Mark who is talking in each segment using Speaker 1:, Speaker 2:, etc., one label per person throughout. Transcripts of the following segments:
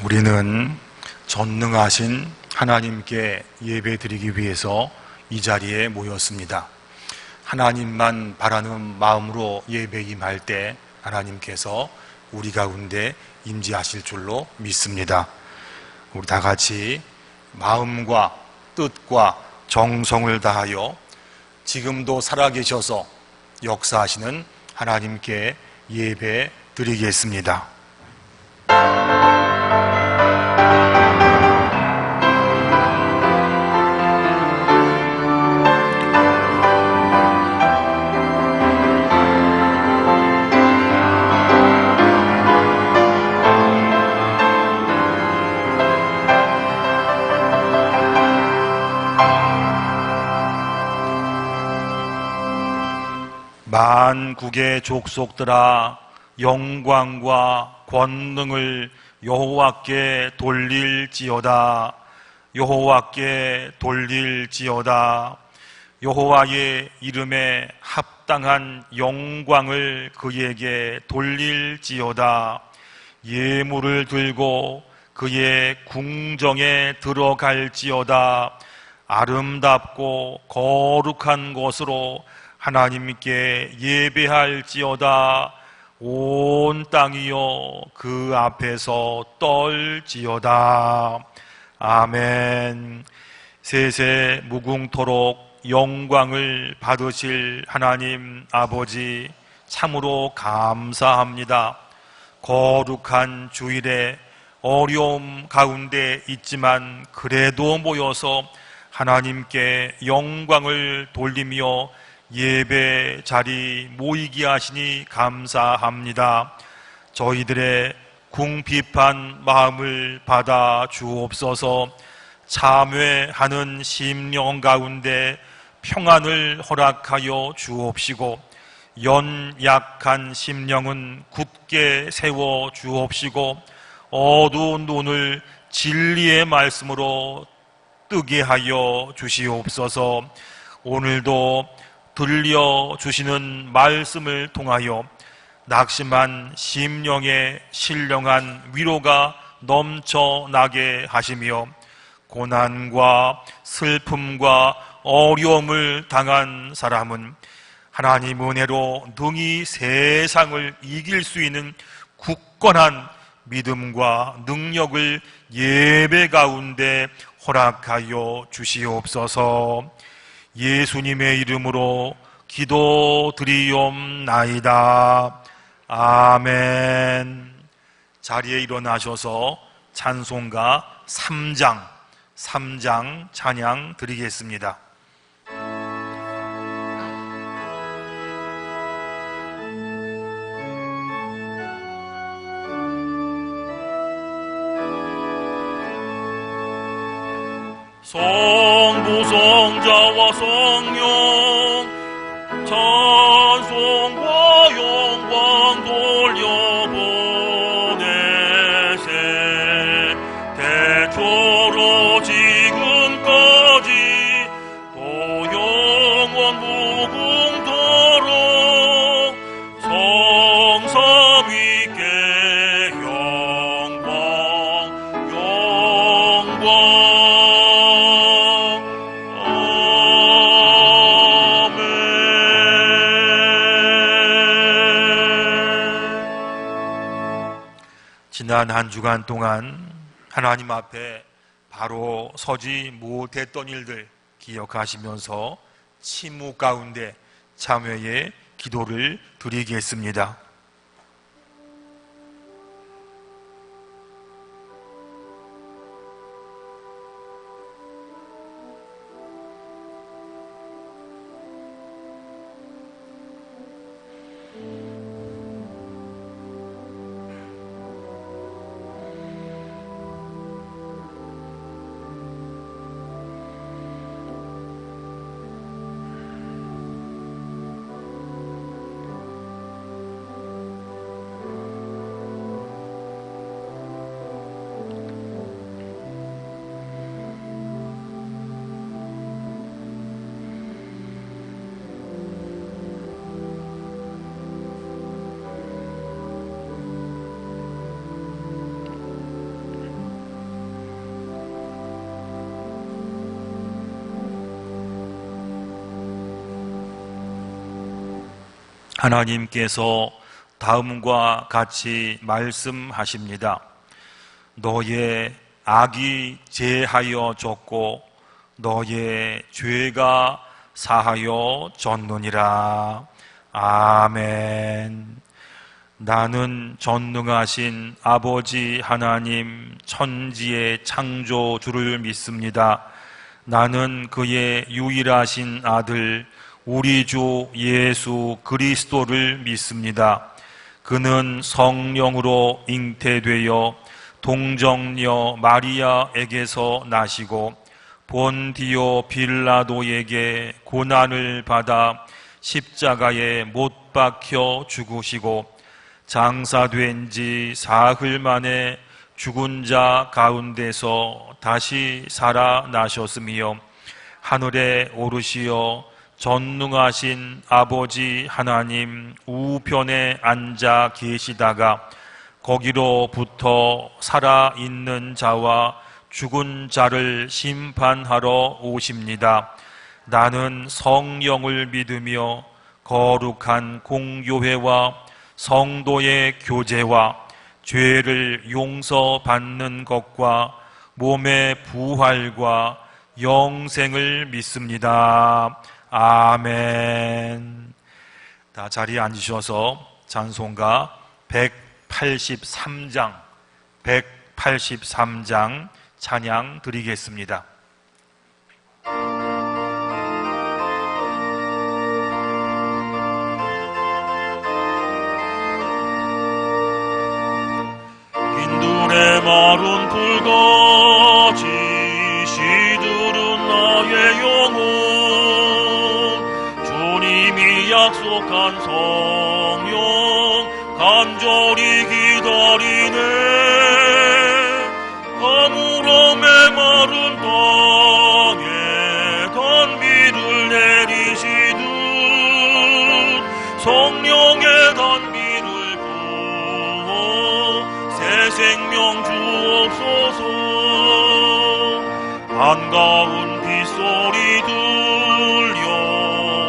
Speaker 1: 우리는 전능하신 하나님께 예배드리기 위해서 이 자리에 모였습니다. 하나님만 바라는 마음으로 예배 임할 때 하나님께서 우리 가운데 임재하실 줄로 믿습니다. 우리 다 같이 마음과 뜻과 정성을 다하여 지금도 살아계셔서 역사하시는 하나님께 예배 드리겠습니다. 만국의 족속들아, 영광과 권능을 여호와께 돌릴지어다. 여호와께 돌릴지어다. 여호와의 이름에 합당한 영광을 그에게 돌릴지어다. 예물을 들고 그의 궁정에 들어갈지어다. 아름답고 거룩한 것으로 하나님께 예배할지어다. 온 땅이여 그 앞에서 떨지어다. 아멘. 세세 무궁토록 영광을 받으실 하나님 아버지, 참으로 감사합니다. 거룩한 주일에 어려움 가운데 있지만 그래도 모여서 하나님께 영광을 돌리며 예배 자리 모이게 하시니 감사합니다. 저희들의 궁핍한 마음을 받아 주옵소서. 참회하는 심령 가운데 평안을 허락하여 주옵시고, 연약한 심령은 굳게 세워 주옵시고, 어두운 눈을 진리의 말씀으로 뜨게 하여 주시옵소서. 오늘도 들려주시는 말씀을 통하여 낙심한 심령의 신령한 위로가 넘쳐나게 하시며, 고난과 슬픔과 어려움을 당한 사람은 하나님 은혜로 능히 세상을 이길 수 있는 굳건한 믿음과 능력을 예배 가운데 허락하여 주시옵소서. 예수님의 이름으로 기도드리옵나이다. 아멘. 자리에 일어나셔서 찬송가 3장 찬양 드리겠습니다.
Speaker 2: 성부 성자와 성령 찬송과 영광 돌려보내세. 태초로 지금까지 또 영원 무궁토록 성삼위께 영광
Speaker 1: 지난 한 주간 동안 하나님 앞에 바로 서지 못했던 일들 기억하시면서 침묵 가운데 참회의 기도를 드리겠습니다. 하나님께서 다음과 같이 말씀하십니다. 너의 악이 제하여 졌고 너의 죄가 사하여 졌느니라. 아멘. 나는 전능하신 아버지 하나님 천지의 창조주를 믿습니다. 나는 그의 유일하신 아들 우리 주 예수 그리스도를 믿습니다. 그는 성령으로 잉태되어 동정녀 마리아에게서 나시고 본디오 빌라도에게 고난을 받아 십자가에 못 박혀 죽으시고 장사된 지 사흘 만에 죽은 자 가운데서 다시 살아나셨으며 하늘에 오르시어 전능하신 아버지 하나님 우편에 앉아 계시다가 거기로부터 살아있는 자와 죽은 자를 심판하러 오십니다. 나는 성령을 믿으며 거룩한 공교회와 성도의 교제와 죄를 용서받는 것과 몸의 부활과 영생을 믿습니다. 아멘. 다 자리에 앉으셔서 찬송가 183장 찬양 드리겠습니다.
Speaker 2: 빈들의 마른 불같이 시들은 나의 영혼 주님이 약속한 성령 간절히 기다리네 가물어 메마른 땅에 단비를 내리시듯 성령의 단비를 부어 새 생명 주옵소서 한가운 빗소리 들려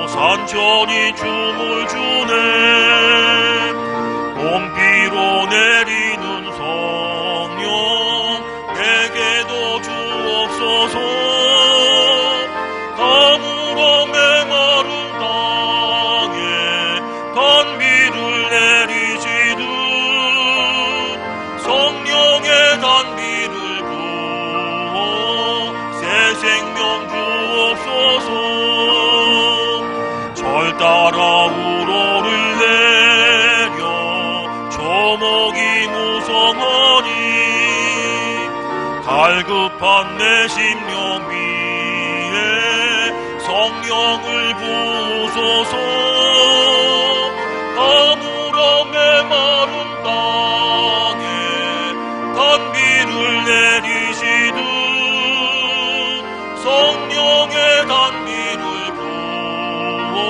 Speaker 2: 산천이 춤을 추네 봄비로 내리는 성령 내게도 주옵소서 가물어 메마른 땅에 단비를 내리시듯 성령의 단비를 부어 새 생명 주옵소서 절 따라 우러를 내려 조목이 무성하니 갈급한 내 심령 위에 성령을 부으소서 가물어 메마른 땅에 단비를 내리시듯 성령의 단비를 부어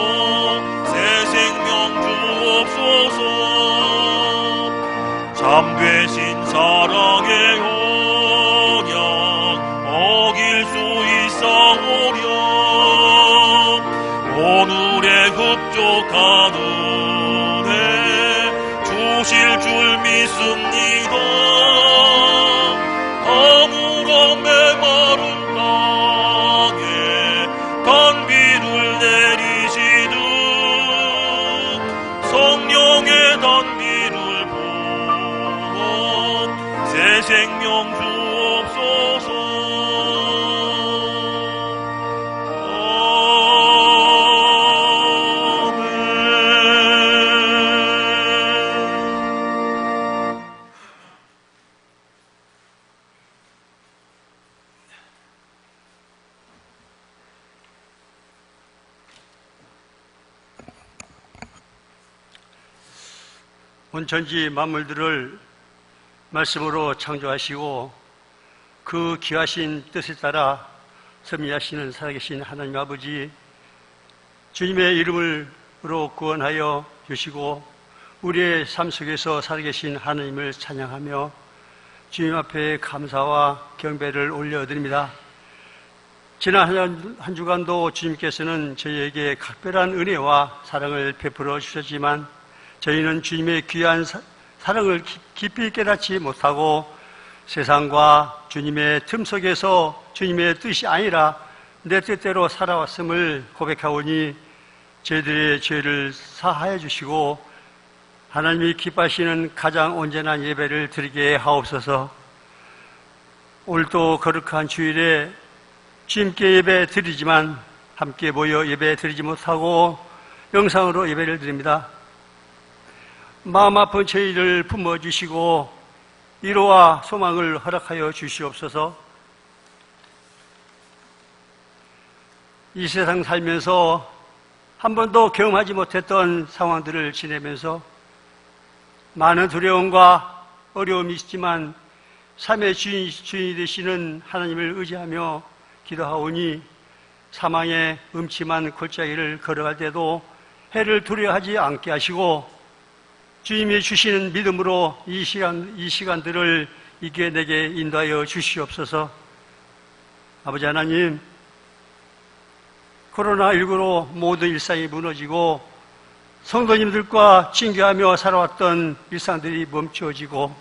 Speaker 2: 새 생명 주옵소서 참되신 사랑의 언약 어길 수 있사오랴 오늘의 흡족한 은혜 주실 줄 믿습니다 가물어 메마른 땅에 단비를 내리시듯 성령의 단비를 부어 새 생명 주옵소서
Speaker 3: 온 전지 만물들을 말씀으로 창조하시고 그 귀하신 뜻에 따라 섭리하시는 살아계신 하나님 아버지 주님의 이름으로 구원하여 주시고 우리의 삶 속에서 살아계신 하나님을 찬양하며 주님 앞에 감사와 경배를 올려드립니다. 지난 한 주간도 주님께서는 저희에게 각별한 은혜와 사랑을 베풀어 주셨지만 저희는 주님의 귀한 사랑을 깊이 깨닫지 못하고 세상과 주님의 틈 속에서 주님의 뜻이 아니라 내 뜻대로 살아왔음을 고백하오니 저희들의 죄를 사하여 주시고 하나님이 기뻐하시는 가장 온전한 예배를 드리게 하옵소서. 오늘도 거룩한 주일에 주님께 예배 드리지만 함께 모여 예배 드리지 못하고 영상으로 예배를 드립니다. 마음 아픈 저희를 품어주시고 위로와 소망을 허락하여 주시옵소서. 이 세상 살면서 한 번도 경험하지 못했던 상황들을 지내면서 많은 두려움과 어려움이 있지만 삶의 주인이 되시는 하나님을 의지하며 기도하오니 사망의 음침한 골짜기를 걸어갈 때도 해를 두려워하지 않게 하시고 주님이 주시는 믿음으로 이 시간들을 이겨내게 인도하여 주시옵소서. 아버지 하나님, 코로나19로 모든 일상이 무너지고 성도님들과 친교하며 살아왔던 일상들이 멈춰지고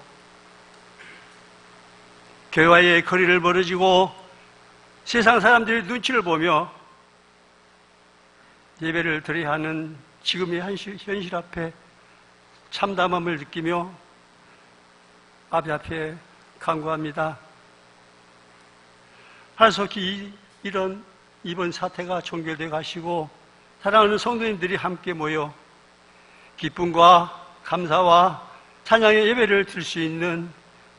Speaker 3: 교회와의 거리를 멀어지고 세상 사람들의 눈치를 보며 예배를 드려야 하는 지금의 현실 앞에 참담함을 느끼며 아버지 앞에 간구합니다. 하속히 이번 사태가 종결되어 가시고 사랑하는 성도님들이 함께 모여 기쁨과 감사와 찬양의 예배를 드릴 수 있는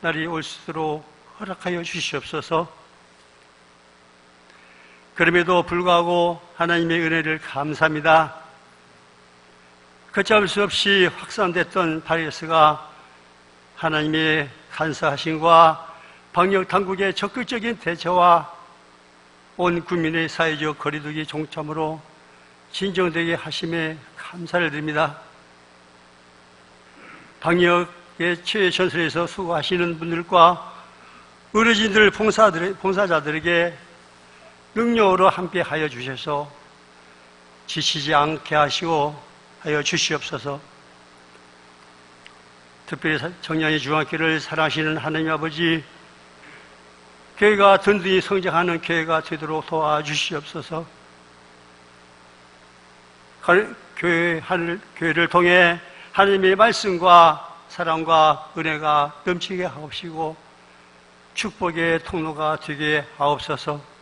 Speaker 3: 날이 올 수 있도록 허락하여 주시옵소서. 그럼에도 불구하고 하나님의 은혜를 감사합니다. 걷잡을 수 없이 확산됐던 바이러스가 하나님의 간사하심과 방역 당국의 적극적인 대처와 온 국민의 사회적 거리두기 종참으로 진정되게 하심에 감사를 드립니다. 방역의 최전선에서 수고하시는 분들과 의료진들, 봉사자들에게 능력으로 함께 하여 주셔서 지치지 않게 하시고 하여 주시옵소서. 특별히 청량리 중학교를 사랑하시는 하나님 아버지, 교회가 든든히 성장하는 교회가 되도록 도와주시옵소서. 교회를 통해 하나님의 말씀과 사랑과 은혜가 넘치게 하옵시고 축복의 통로가 되게 하옵소서.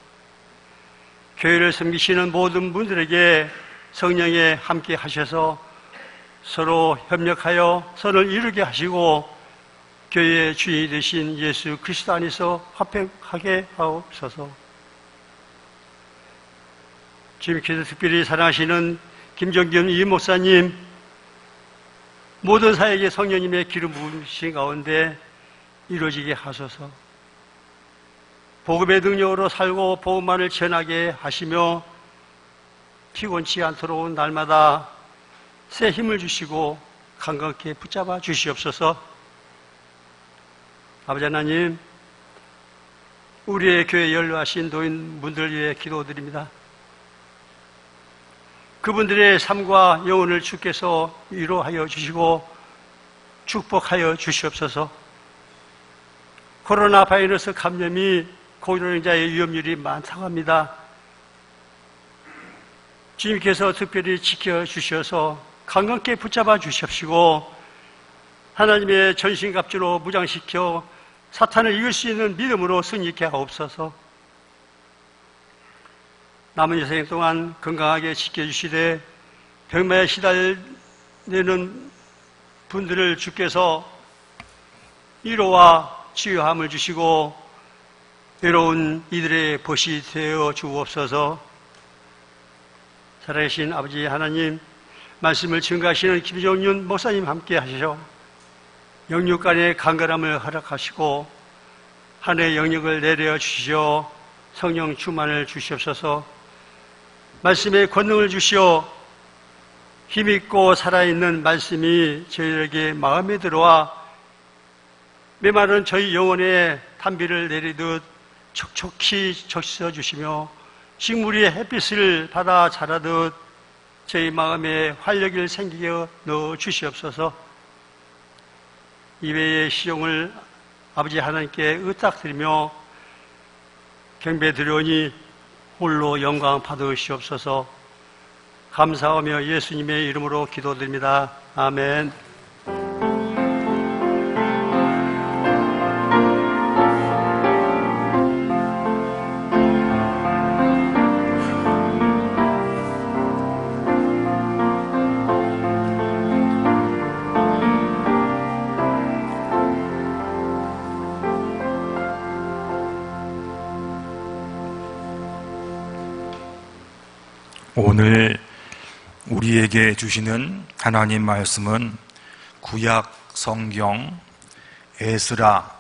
Speaker 3: 교회를 섬기시는 모든 분들에게 성령에 함께 하셔서 서로 협력하여 선을 이루게 하시고 교회의 주인이 되신 예수 그리스도 안에서 화평하게 하옵소서. 주님께서 특별히 사랑하시는 김정균 이목사님, 모든 사역에 성령님의 기름 부으신 가운데 이루어지게 하소서. 복음의 능력으로 살고 복음만을 전하게 하시며 피곤치 않도록 날마다 새 힘을 주시고 강건케 붙잡아 주시옵소서. 아버지 하나님, 우리의 교회에 연로하신 노인분들 위해 기도드립니다. 그분들의 삶과 영혼을 주께서 위로하여 주시고 축복하여 주시옵소서. 코로나 바이러스 감염이 고령자의 위험률이 많다고 합니다. 주님께서 특별히 지켜주셔서 강건케 붙잡아 주십시고 하나님의 전신갑주로 무장시켜 사탄을 이길 수 있는 믿음으로 승리케 하옵소서. 남은 여생 동안 건강하게 지켜주시되 병마에 시달리는 분들을 주께서 위로와 치유함을 주시고 외로운 이들의 벗이 되어 주옵소서. 살아계신 아버지 하나님, 말씀을 증거하시는 김정윤 목사님 함께 하시오. 영육간의 강건함을 허락하시고 하늘의 영역을 내려 주시오. 성령 충만을 주시옵소서. 말씀의 권능을 주시오. 힘있고 살아있는 말씀이 저희에게 마음에 들어와 메마른 저희 영혼에 단비를 내리듯 촉촉히 적셔 주시며 식물이 햇빛을 받아 자라듯 저희 마음에 활력을 생기게 넣어 주시옵소서. 이외의 시종을 아버지 하나님께 의탁드리며 경배드려오니 홀로 영광 받으시옵소서. 감사하며 예수님의 이름으로 기도드립니다. 아멘.
Speaker 1: 오늘 우리에게 주시는 하나님 말씀은 구약 성경 에스라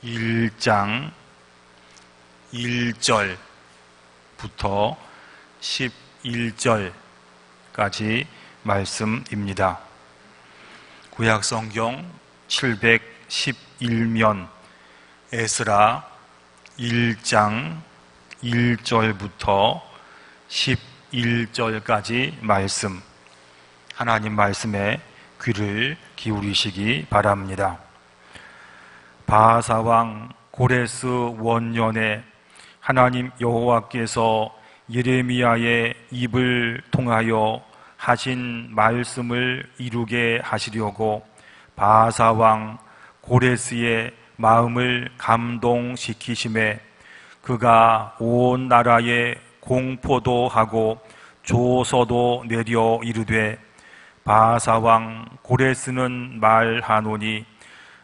Speaker 1: 1장 1절부터 11절까지 말씀입니다. 구약 성경 711면 에스라 1장 1절부터 11절까지 말씀, 하나님 말씀에 귀를 기울이시기 바랍니다. 바하사왕 고레스 원년에 하나님 여호와께서 예레미야의 입을 통하여 하신 말씀을 이루게 하시려고 바하사왕 고레스의 마음을 감동시키심에 그가 온 나라에 공포도 하고 조서도 내려 이르되 바하사왕 고레스는 말하노니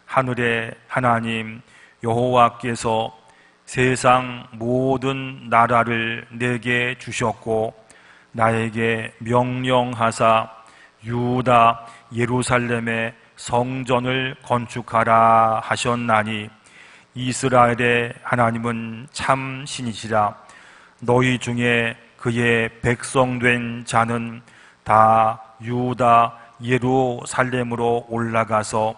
Speaker 1: 하늘의 하나님 여호와께서 세상 모든 나라를 내게 주셨고 나에게 명령하사 유다 예루살렘에 성전을 건축하라 하셨나니 이스라엘의 하나님은 참 신이시라. 너희 중에 그의 백성된 자는 다 유다 예루살렘으로 올라가서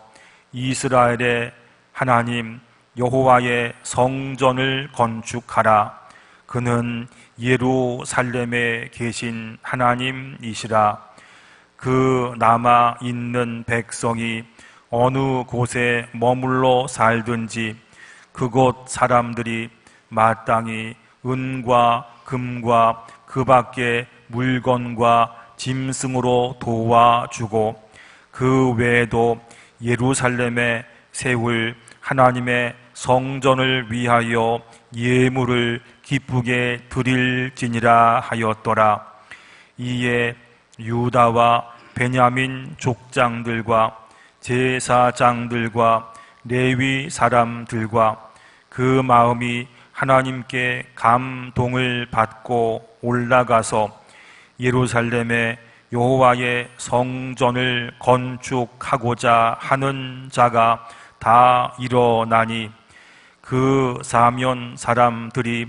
Speaker 1: 이스라엘의 하나님 여호와의 성전을 건축하라. 그는 예루살렘에 계신 하나님이시라. 그 남아 있는 백성이 어느 곳에 머물러 살든지 그곳 사람들이 마땅히 은과 금과 그 밖의 물건과 짐승으로 도와주고 그 외에도 예루살렘에 세울 하나님의 성전을 위하여 예물을 기쁘게 드릴지니라 하였더라. 이에 유다와 베냐민 족장들과 제사장들과 레위 사람들과 그 마음이 하나님께 감동을 받고 올라가서 예루살렘에 여호와의 성전을 건축하고자 하는 자가 다 일어나니 그 사면 사람들이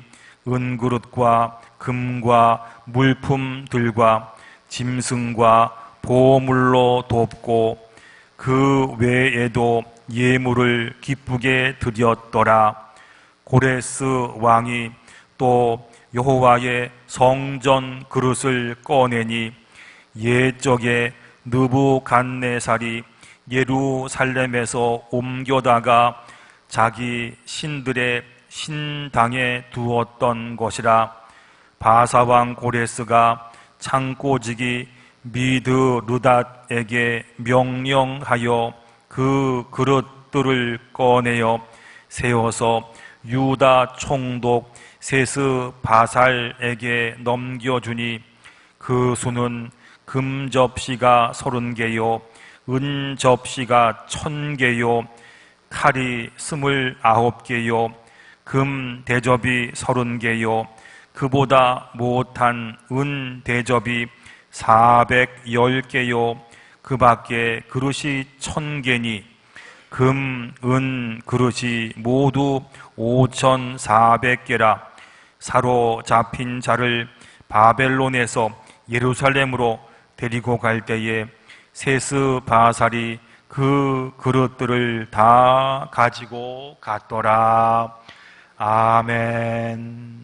Speaker 1: 은그릇과 금과 물품들과 짐승과 보물로 돕고 그 외에도 예물을 기쁘게 드렸더라. 고레스 왕이 또 여호와의 성전 그릇을 꺼내니 옛적에 느부갓네살이 예루살렘에서 옮겨다가 자기 신들의 신당에 두었던 것이라. 바사왕 고레스가 창고지기 미드르닷에게 명령하여 그 그릇들을 꺼내어 세워서 유다 총독 세스바살에게 넘겨주니 그 수는 금 접시가 30개요 은 접시가 1000개요 칼이 29개요 금 대접이 30개요 그보다 못한 은 대접이 410개요 그 밖에 그릇이 1000개니 금, 은 그릇이 모두 5400개라. 사로잡힌 자를 바벨론에서 예루살렘으로 데리고 갈 때에 세스바살이 그 그릇들을 다 가지고 갔더라. 아멘.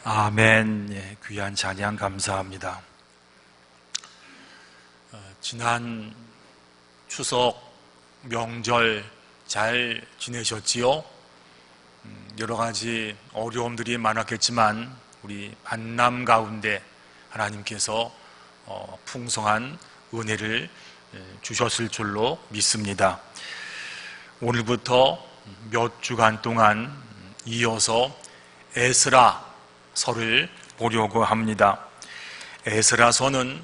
Speaker 1: 아멘. 예, 귀한 찬양 감사합니다.
Speaker 4: 지난 추석 명절 잘 지내셨지요? 여러 가지 어려움들이 많았겠지만 우리 만남 가운데 하나님께서 풍성한 은혜를 주셨을 줄로 믿습니다. 오늘부터 몇 주간 동안 이어서 에스라서를 보려고 합니다. 에스라서는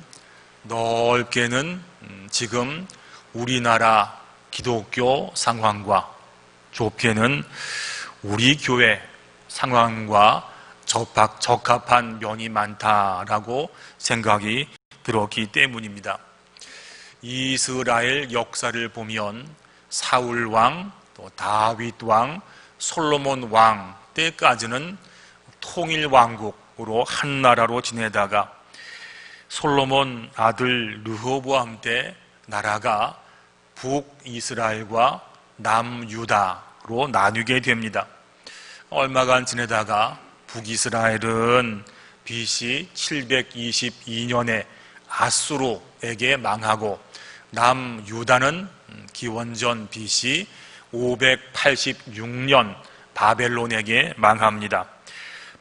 Speaker 4: 넓게는 지금 우리나라 기독교 상황과 좁게는 우리 교회 상황과 적합한 면이 많다라고 생각이 들었기 때문입니다. 이스라엘 역사를 보면 사울 왕, 또 다윗 왕, 솔로몬 왕 때까지는 통일 왕국으로 한 나라로 지내다가 솔로몬 아들 르호보암 때 나라가 북이스라엘과 남유다로 나뉘게 됩니다. 얼마간 지내다가 북이스라엘은 BC 722년에 아수르에게 망하고 남유다는 기원전 BC 586년 바벨론에게 망합니다.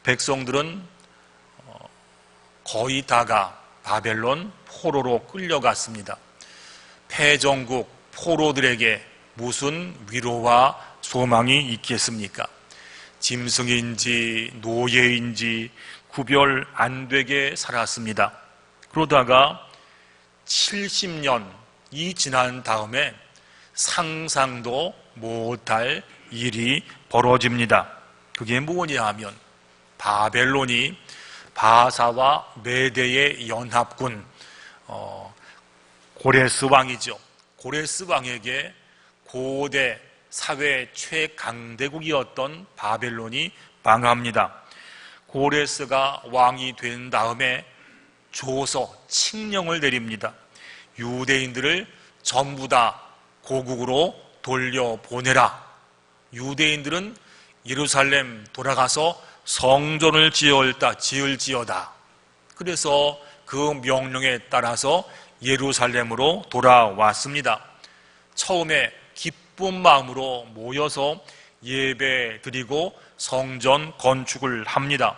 Speaker 4: 백성들은 거의 다가 바벨론 포로로 끌려갔습니다. 패전국 포로들에게 무슨 위로와 소망이 있겠습니까? 짐승인지 노예인지 구별 안 되게 살았습니다. 그러다가 70년이 지난 다음에 상상도 못할 일이 벌어집니다. 그게 뭐냐 하면 바벨론이 바사와 메대의 연합군 고레스 왕이죠. 고레스 왕에게 고대 사회 최강대국이었던 바벨론이 망합니다. 고레스가 왕이 된 다음에 조서, 칙령을 내립니다. 유대인들을 전부 다 고국으로 돌려보내라. 유대인들은 예루살렘 돌아가서 성전을 지을지어다. 그래서 그 명령에 따라서 예루살렘으로 돌아왔습니다. 처음에 기쁜 마음으로 모여서 예배 드리고 성전 건축을 합니다.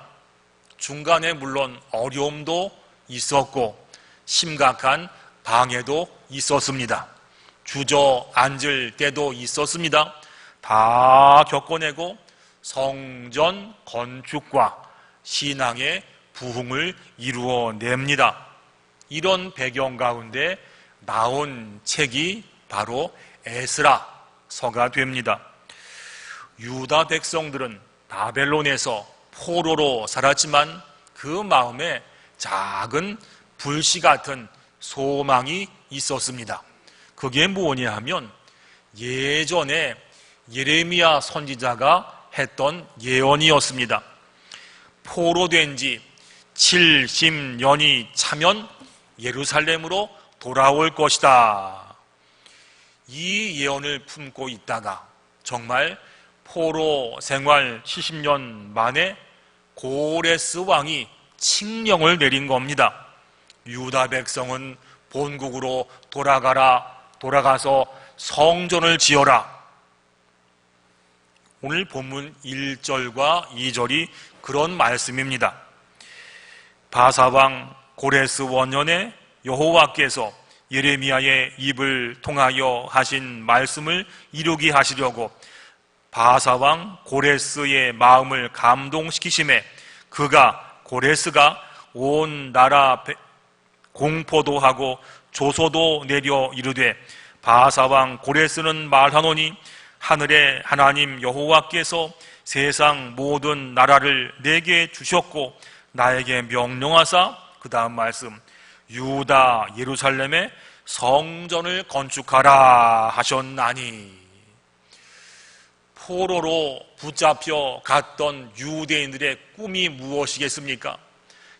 Speaker 4: 중간에 물론 어려움도 있었고 심각한 방해도 있었습니다. 주저앉을 때도 있었습니다. 다 겪어내고 성전 건축과 신앙의 부흥을 이루어냅니다. 이런 배경 가운데 나온 책이 바로 에스라서가 됩니다. 유다 백성들은 바벨론에서 포로로 살았지만 그 마음에 작은 불씨 같은 소망이 있었습니다. 그게 뭐냐 하면 예전에 예레미야 선지자가 했던 예언이었습니다. 포로된 지 70년이 차면 예루살렘으로 돌아올 것이다. 이 예언을 품고 있다가 정말 포로 생활 70년 만에 고레스 왕이 칙령을 내린 겁니다. 유다 백성은 본국으로 돌아가서 성전을 지어라. 오늘 본문 1절과 2절이 그런 말씀입니다. 바사왕 고레스 원년에 여호와께서 예레미야의 입을 통하여 하신 말씀을 이루게 하시려고 바사왕 고레스의 마음을 감동시키심에 고레스가 온 나라 공포도 하고 조소도 내려 이르되 바사왕 고레스는 말하노니 하늘의 하나님 여호와께서 세상 모든 나라를 내게 주셨고 나에게 명령하사 그 다음 말씀 유다 예루살렘에 성전을 건축하라 하셨나니. 포로로 붙잡혀 갔던 유대인들의 꿈이 무엇이겠습니까?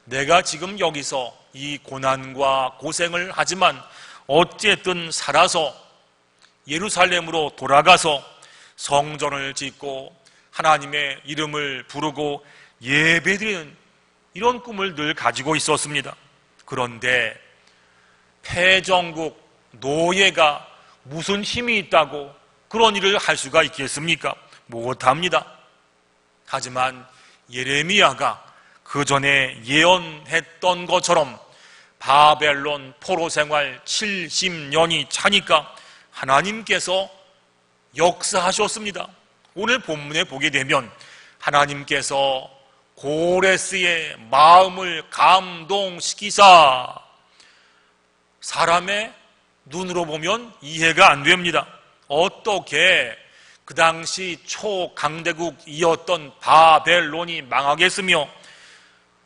Speaker 4: 내가 지금 여기서 이 고난과 고생을 하지만 어쨌든 살아서 예루살렘으로 돌아가서 성전을 짓고 하나님의 이름을 부르고 예배드리는 이런 꿈을 늘 가지고 있었습니다. 그런데 패정국 노예가 무슨 힘이 있다고 그런 일을 할 수가 있겠습니까? 못합니다. 하지만 예레미야가 그 전에 예언했던 것처럼 바벨론 포로 생활 70년이 차니까 하나님께서 역사하셨습니다. 오늘 본문에 보게 되면 하나님께서 고레스의 마음을 감동시키사, 사람의 눈으로 보면 이해가 안 됩니다. 어떻게 그 당시 초강대국이었던 바벨론이 망하겠으며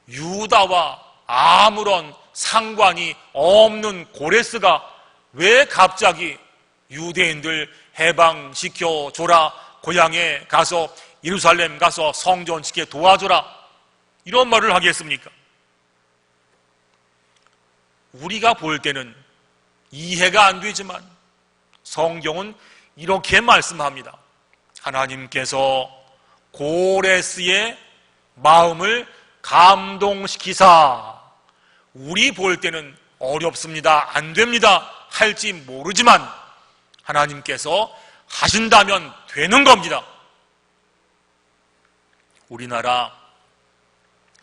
Speaker 4: 유다와 아무런 상관이 없는 고레스가 왜 갑자기 유대인들 해방시켜 줘라, 고향에 가서 예루살렘 가서 성전 짓게 도와줘라, 이런 말을 하겠습니까? 우리가 볼 때는 이해가 안 되지만 성경은 이렇게 말씀합니다. 하나님께서 고레스의 마음을 감동시키사, 우리 볼 때는 어렵습니다, 안 됩니다, 할지 모르지만 하나님께서 하신다면 되는 겁니다. 우리나라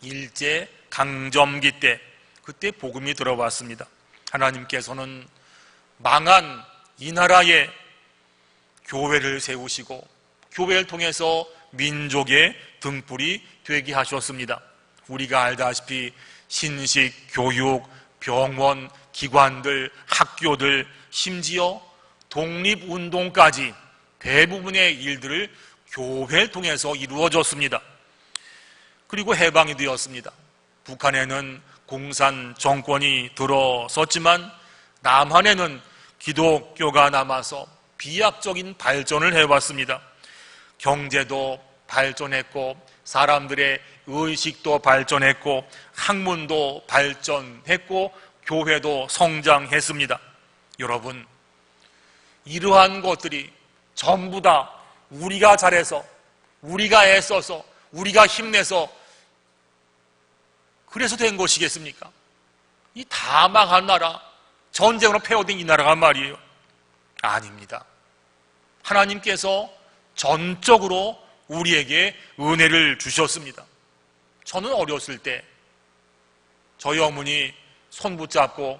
Speaker 4: 일제 강점기 때, 그때 복음이 들어왔습니다. 하나님께서는 망한 이 나라에 교회를 세우시고 교회를 통해서 민족의 등불이 되게 하셨습니다. 우리가 알다시피 신식, 교육, 병원, 기관들, 학교들, 심지어 독립운동까지 대부분의 일들을 교회를 통해서 이루어졌습니다. 그리고 해방이 되었습니다. 북한에는 공산 정권이 들어섰지만 남한에는 기독교가 남아서 비약적인 발전을 해왔습니다. 경제도 발전했고 사람들의 의식도 발전했고 학문도 발전했고 교회도 성장했습니다. 여러분, 이러한 것들이 전부 다 우리가 잘해서, 우리가 애써서, 우리가 힘내서 그래서 된 것이겠습니까? 이 다 망한 나라, 전쟁으로 폐허된 이 나라가 말이에요. 아닙니다. 하나님께서 전적으로 우리에게 은혜를 주셨습니다. 저는 어렸을 때 저희 어머니 손 붙잡고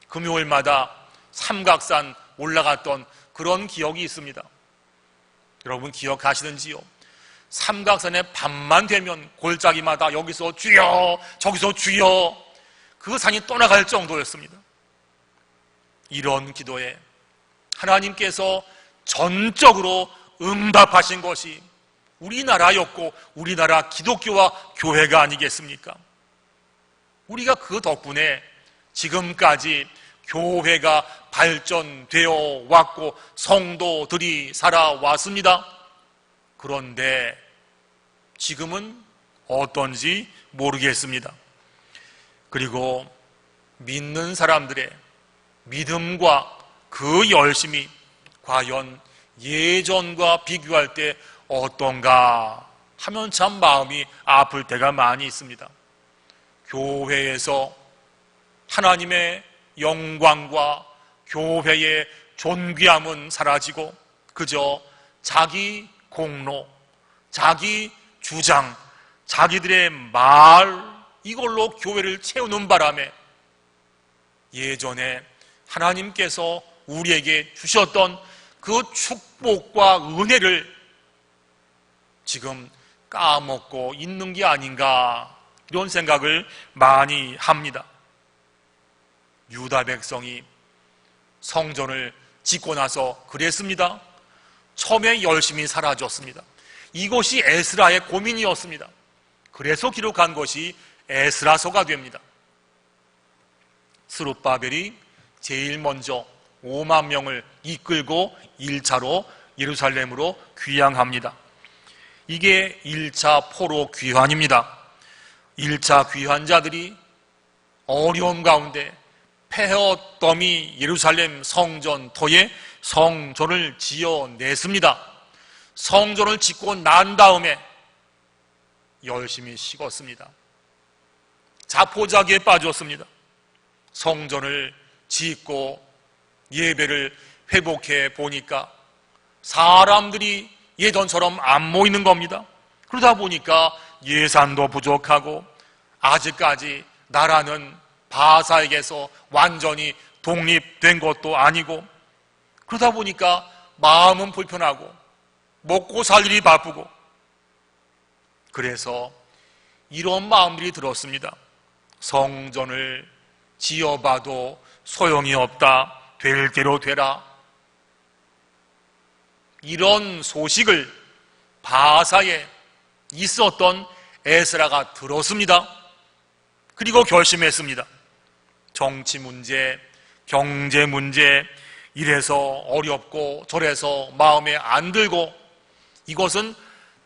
Speaker 4: 금요일마다 삼각산 올라갔던 그런 기억이 있습니다. 여러분 기억하시는지요? 삼각산에 밤만 되면 골짜기마다 여기서 주여, 저기서 주여, 그 산이 떠나갈 정도였습니다. 이런 기도에 하나님께서 전적으로 응답하신 것이 우리나라였고 우리나라 기독교와 교회가 아니겠습니까? 우리가 그 덕분에 지금까지 교회가 발전되어 왔고 성도들이 살아왔습니다. 그런데 지금은 어떤지 모르겠습니다. 그리고 믿는 사람들의 믿음과 그 열심이 과연 예전과 비교할 때 어떤가 하면 참 마음이 아플 때가 많이 있습니다. 교회에서 하나님의 영광과 교회의 존귀함은 사라지고 그저 자기 공로, 자기 주장, 자기들의 말, 이걸로 교회를 채우는 바람에 예전에 하나님께서 우리에게 주셨던 그 축복과 은혜를 지금 까먹고 있는 게 아닌가, 이런 생각을 많이 합니다. 유다 백성이 성전을 짓고 나서 그랬습니다. 처음에 열심히 사라졌습니다. 이것이 에스라의 고민이었습니다. 그래서 기록한 것이 에스라서가 됩니다. 스룹바벨이 제일 먼저 5만 명을 이끌고 1차로 예루살렘으로 귀향합니다. 이게 1차 포로 귀환입니다. 1차 귀환자들이 어려움 가운데 폐허더미 예루살렘 성전터에 성전을 지어냈습니다. 성전을 짓고 난 다음에 열심히 식었습니다. 자포자기에 빠졌습니다. 성전을 짓고 예배를 회복해 보니까 사람들이 예전처럼 안 모이는 겁니다. 그러다 보니까 예산도 부족하고 아직까지 나라는 바사에게서 완전히 독립된 것도 아니고 그러다 보니까 마음은 불편하고 먹고 살 일이 바쁘고 그래서 이런 마음들이 들었습니다. 성전을 지어봐도 소용이 없다. 될 대로 되라. 이런 소식을 바사에 있었던 에스라가 들었습니다. 그리고 결심했습니다. 정치 문제, 경제 문제, 이래서 어렵고 저래서 마음에 안 들고 이것은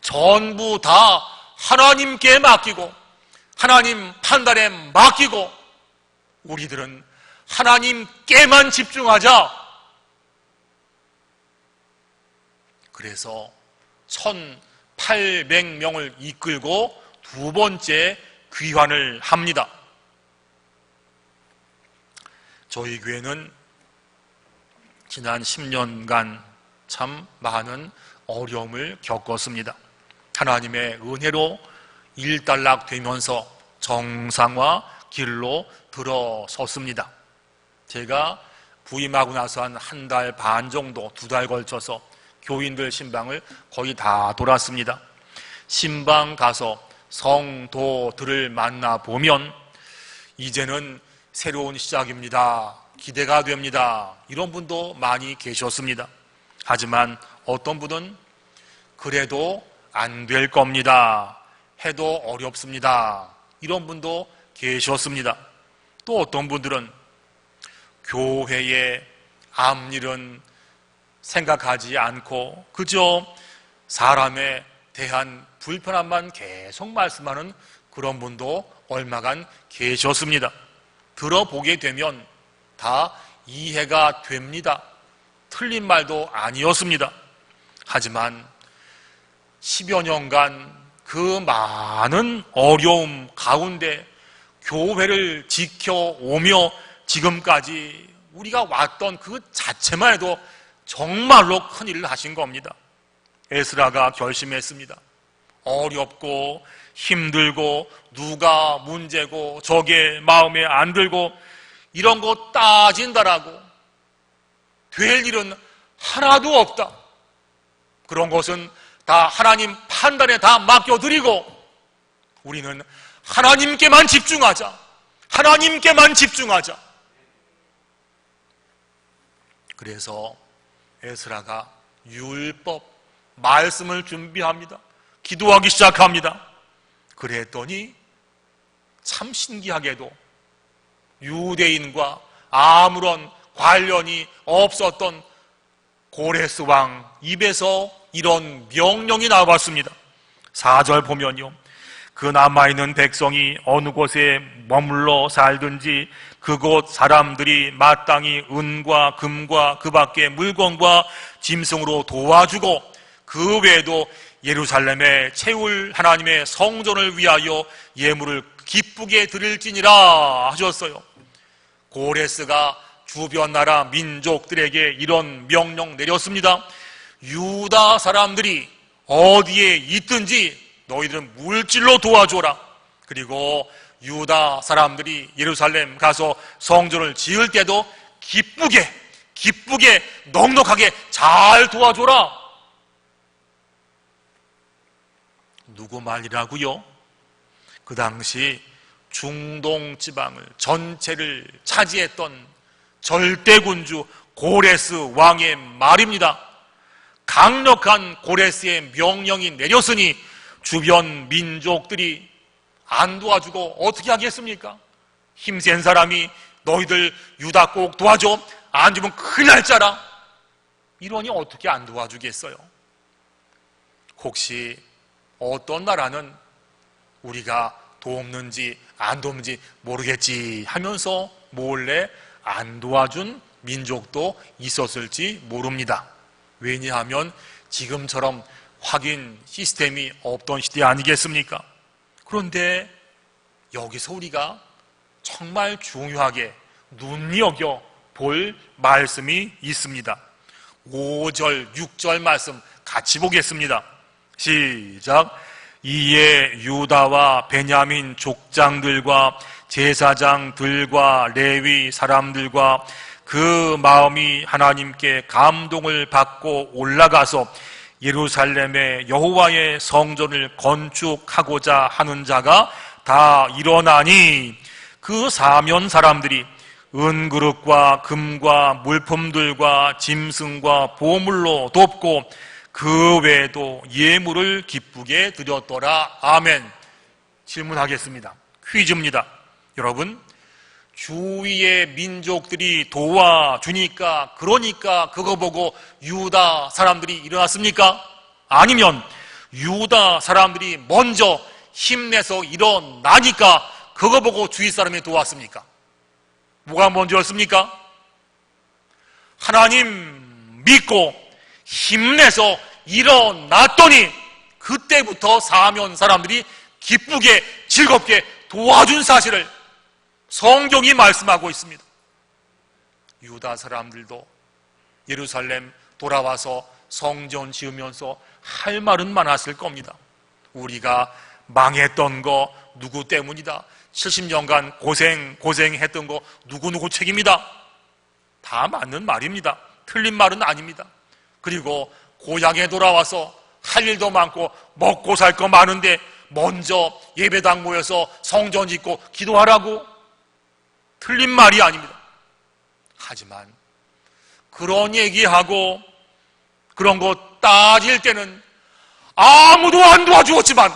Speaker 4: 전부 다 하나님께 맡기고 하나님 판단에 맡기고 우리들은 하나님께만 집중하자. 그래서 1800명을 이끌고 두 번째 귀환을 합니다. 저희 교회는 지난 10년간 참 많은 어려움을 겪었습니다. 하나님의 은혜로 일단락되면서 정상화 길로 들어섰습니다. 제가 부임하고 나서 한 달 반 정도, 2달 걸쳐서 교인들 신방을 거의 다 돌았습니다. 신방 가서 성도들을 만나보면 이제는 새로운 시작입니다. 기대가 됩니다. 이런 분도 많이 계셨습니다. 하지만 어떤 분은 그래도 안 될 겁니다. 해도 어렵습니다. 이런 분도 계셨습니다. 또 어떤 분들은 교회의 앞일은 생각하지 않고 그저 사람에 대한 불편함만 계속 말씀하는 그런 분도 얼마간 계셨습니다. 들어보게 되면 다 이해가 됩니다. 틀린 말도 아니었습니다. 하지만 10여 년간 그 많은 어려움 가운데 교회를 지켜오며 지금까지 우리가 왔던 그 자체만 해도 정말로 큰일을 하신 겁니다. 에스라가 결심했습니다. 어렵고 힘들고 누가 문제고 저게 마음에 안 들고 이런 거 따진다라고 될 일은 하나도 없다. 그런 것은 다 하나님 판단에 다 맡겨드리고 우리는 하나님께만 집중하자. 하나님께만 집중하자. 그래서 에스라가 율법, 말씀을 준비합니다. 기도하기 시작합니다. 그랬더니 참 신기하게도 유대인과 아무런 관련이 없었던 고레스 왕 입에서 이런 명령이 나왔습니다. 4절 보면요. 그 남아있는 백성이 어느 곳에 머물러 살든지 그곳 사람들이 마땅히 은과 금과 그 밖의 물건과 짐승으로 도와주고 그 외에도 예루살렘에 채울 하나님의 성전을 위하여 예물을 기쁘게 드릴지니라 하셨어요. 고레스가 주변 나라 민족들에게 이런 명령 내렸습니다. 유다 사람들이 어디에 있든지 너희들은 물질로 도와줘라. 그리고 유다 사람들이 예루살렘 가서 성전을 지을 때도 기쁘게 넉넉하게 잘 도와줘라. 누구 말이라고요? 그 당시 중동 지방을 전체를 차지했던 절대군주 고레스 왕의 말입니다. 강력한 고레스의 명령이 내렸으니 주변 민족들이 안 도와주고 어떻게 하겠습니까? 힘센 사람이 너희들 유다 꼭 도와줘. 안 주면 큰일 날 자라. 이러니 어떻게 안 도와주겠어요? 혹시 어떤 나라는 우리가 돕는지 안 돕는지 모르겠지 하면서 몰래 안 도와준 민족도 있었을지 모릅니다. 왜냐하면 지금처럼 확인 시스템이 없던 시대 아니겠습니까? 그런데 여기서 우리가 정말 중요하게 눈여겨 볼 말씀이 있습니다. 5절, 6절 말씀 같이 보겠습니다. 시작. 이에 유다와 베냐민 족장들과 제사장들과 레위 사람들과 그 마음이 하나님께 감동을 받고 올라가서 예루살렘의 여호와의 성전을 건축하고자 하는 자가 다 일어나니 그 사면 사람들이 은그릇과 금과 물품들과 짐승과 보물로 돕고 그 외에도 예물을 기쁘게 드렸더라. 아멘. 질문하겠습니다. 퀴즈입니다. 여러분, 주위의 민족들이 도와주니까, 그러니까 그거 보고 유다 사람들이 일어났습니까? 아니면 유다 사람들이 먼저 힘내서 일어나니까 그거 보고 주위 사람이 도왔습니까? 뭐가 먼저였습니까? 하나님 믿고 힘내서 일어났더니 그때부터 사면 사람들이 기쁘게 즐겁게 도와준 사실을 성경이 말씀하고 있습니다. 유다 사람들도 예루살렘 돌아와서 성전 지으면서 할 말은 많았을 겁니다. 우리가 망했던 거 누구 때문이다. 70년간 고생했던 거 누구 책임이다. 다 맞는 말입니다. 틀린 말은 아닙니다. 그리고 고향에 돌아와서 할 일도 많고 먹고 살 거 많은데 먼저 예배당 모여서 성전 짓고 기도하라고? 틀린 말이 아닙니다. 하지만 그런 얘기하고 그런 거 따질 때는 아무도 안 도와주었지만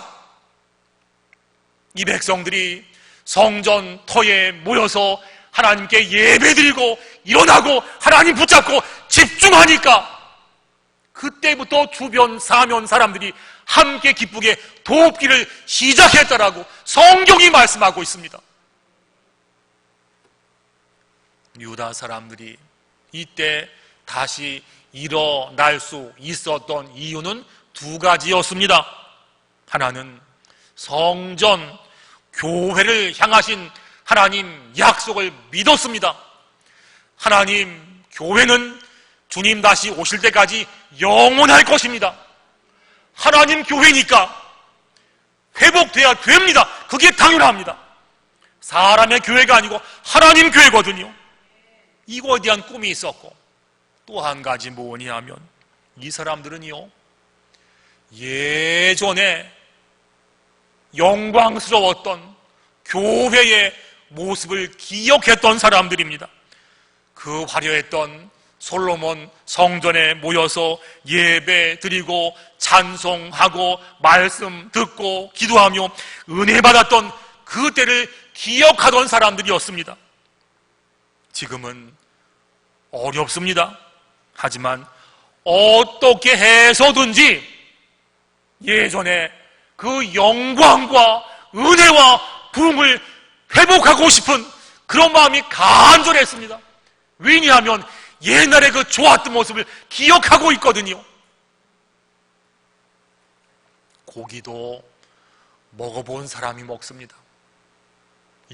Speaker 4: 이 백성들이 성전 터에 모여서 하나님께 예배드리고 일어나고 하나님 붙잡고 집중하니까 그때부터 주변 사면 사람들이 함께 기쁘게 돕기를 시작했다라고 성경이 말씀하고 있습니다. 유다 사람들이 이때 다시 일어날 수 있었던 이유는 두 가지였습니다. 하나는 성전, 교회를 향하신 하나님 약속을 믿었습니다. 하나님 교회는 주님 다시 오실 때까지 영원할 것입니다. 하나님 교회니까 회복돼야 됩니다. 그게 당연합니다. 사람의 교회가 아니고 하나님 교회거든요. 이거에 대한 꿈이 있었고, 또 한 가지 뭐냐면 이 사람들은요, 예전에 영광스러웠던 교회의 모습을 기억했던 사람들입니다. 그 화려했던 솔로몬 성전에 모여서 예배 드리고 찬송하고 말씀 듣고 기도하며 은혜 받았던 그때를 기억하던 사람들이었습니다. 지금은 어렵습니다. 하지만 어떻게 해서든지 예전에 그 영광과 은혜와 부흥을 회복하고 싶은 그런 마음이 간절했습니다. 왜냐하면 옛날에 그 좋았던 모습을 기억하고 있거든요. 고기도 먹어본 사람이 먹습니다.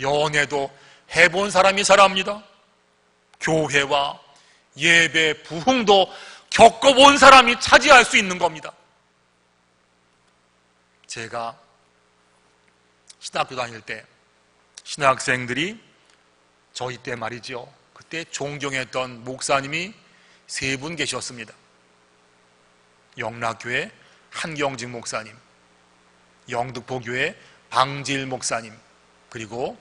Speaker 4: 연애도 해본 사람이 잘합니다. 교회와 예배, 부흥도 겪어본 사람이 차지할 수 있는 겁니다. 제가 신학교 다닐 때 신학생들이 저희 때 말이죠. 그때 존경했던 목사님이 세 분 계셨습니다. 영락교회 한경직 목사님, 영등포교회 방질 목사님, 그리고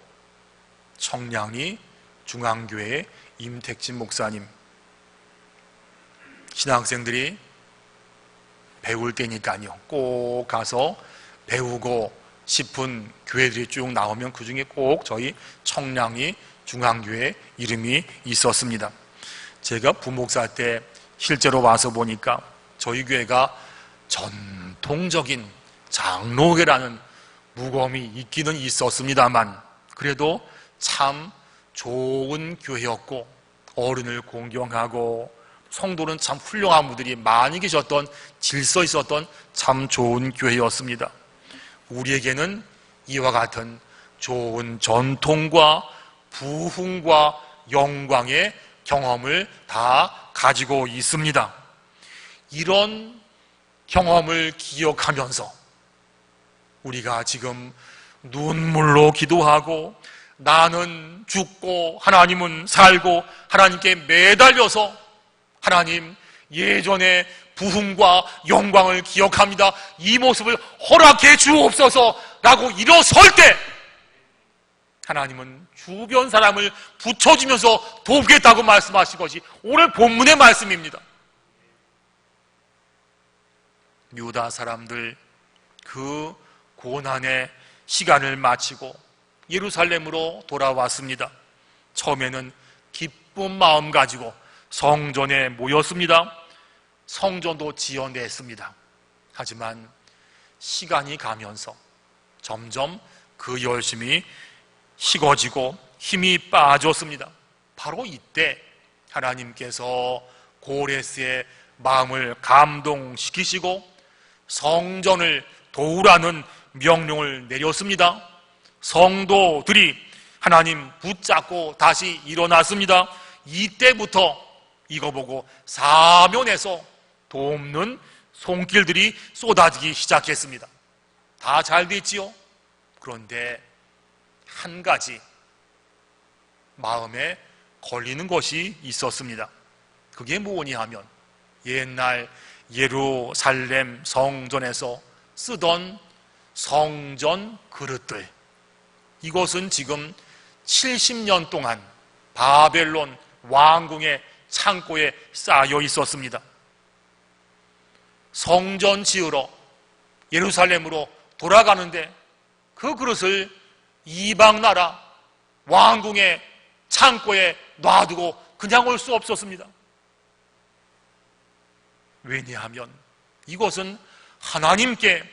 Speaker 4: 청량리 중앙교회 임택진 목사님. 신학생들이 배울 때니까요, 꼭 가서 배우고 싶은 교회들이 쭉 나오면 그 중에 꼭 저희 청량리 중앙교회 이름이 있었습니다. 제가 부목사 때 실제로 와서 보니까 저희 교회가 전통적인 장로교라는 무거움이 있기는 있었습니다만 그래도 참 좋은 교회였고 어른을 공경하고 성도는 참 훌륭한 분들이 많이 계셨던 질서 있었던 참 좋은 교회였습니다. 우리에게는 이와 같은 좋은 전통과 부흥과 영광의 경험을 다 가지고 있습니다. 이런 경험을 기억하면서 우리가 지금 눈물로 기도하고 나는 죽고 하나님은 살고 하나님께 매달려서 하나님 예전의 부흥과 영광을 기억합니다. 이 모습을 허락해 주옵소서 라고 일어설 때 하나님은 주변 사람을 붙여주면서 돕겠다고 말씀하신 것이 오늘 본문의 말씀입니다. 유다 사람들 그 고난의 시간을 마치고 예루살렘으로 돌아왔습니다. 처음에는 기쁜 마음 가지고 성전에 모였습니다. 성전도 지어냈습니다. 하지만 시간이 가면서 점점 그 열심이 식어지고 힘이 빠졌습니다. 바로 이때 하나님께서 고레스의 마음을 감동시키시고 성전을 도우라는 명령을 내렸습니다. 성도들이 하나님 붙잡고 다시 일어났습니다. 이때부터 이거 보고 사면에서 돕는 손길들이 쏟아지기 시작했습니다. 다 잘 됐지요? 그런데 한 가지 마음에 걸리는 것이 있었습니다. 그게 뭐냐 하면 옛날 예루살렘 성전에서 쓰던 성전 그릇들, 이것은 지금 70년 동안 바벨론 왕궁의 창고에 쌓여 있었습니다. 성전 지으러 예루살렘으로 돌아가는데 그 그릇을 이방 나라 왕궁의 창고에 놔두고 그냥 올 수 없었습니다. 왜냐하면 이것은 하나님께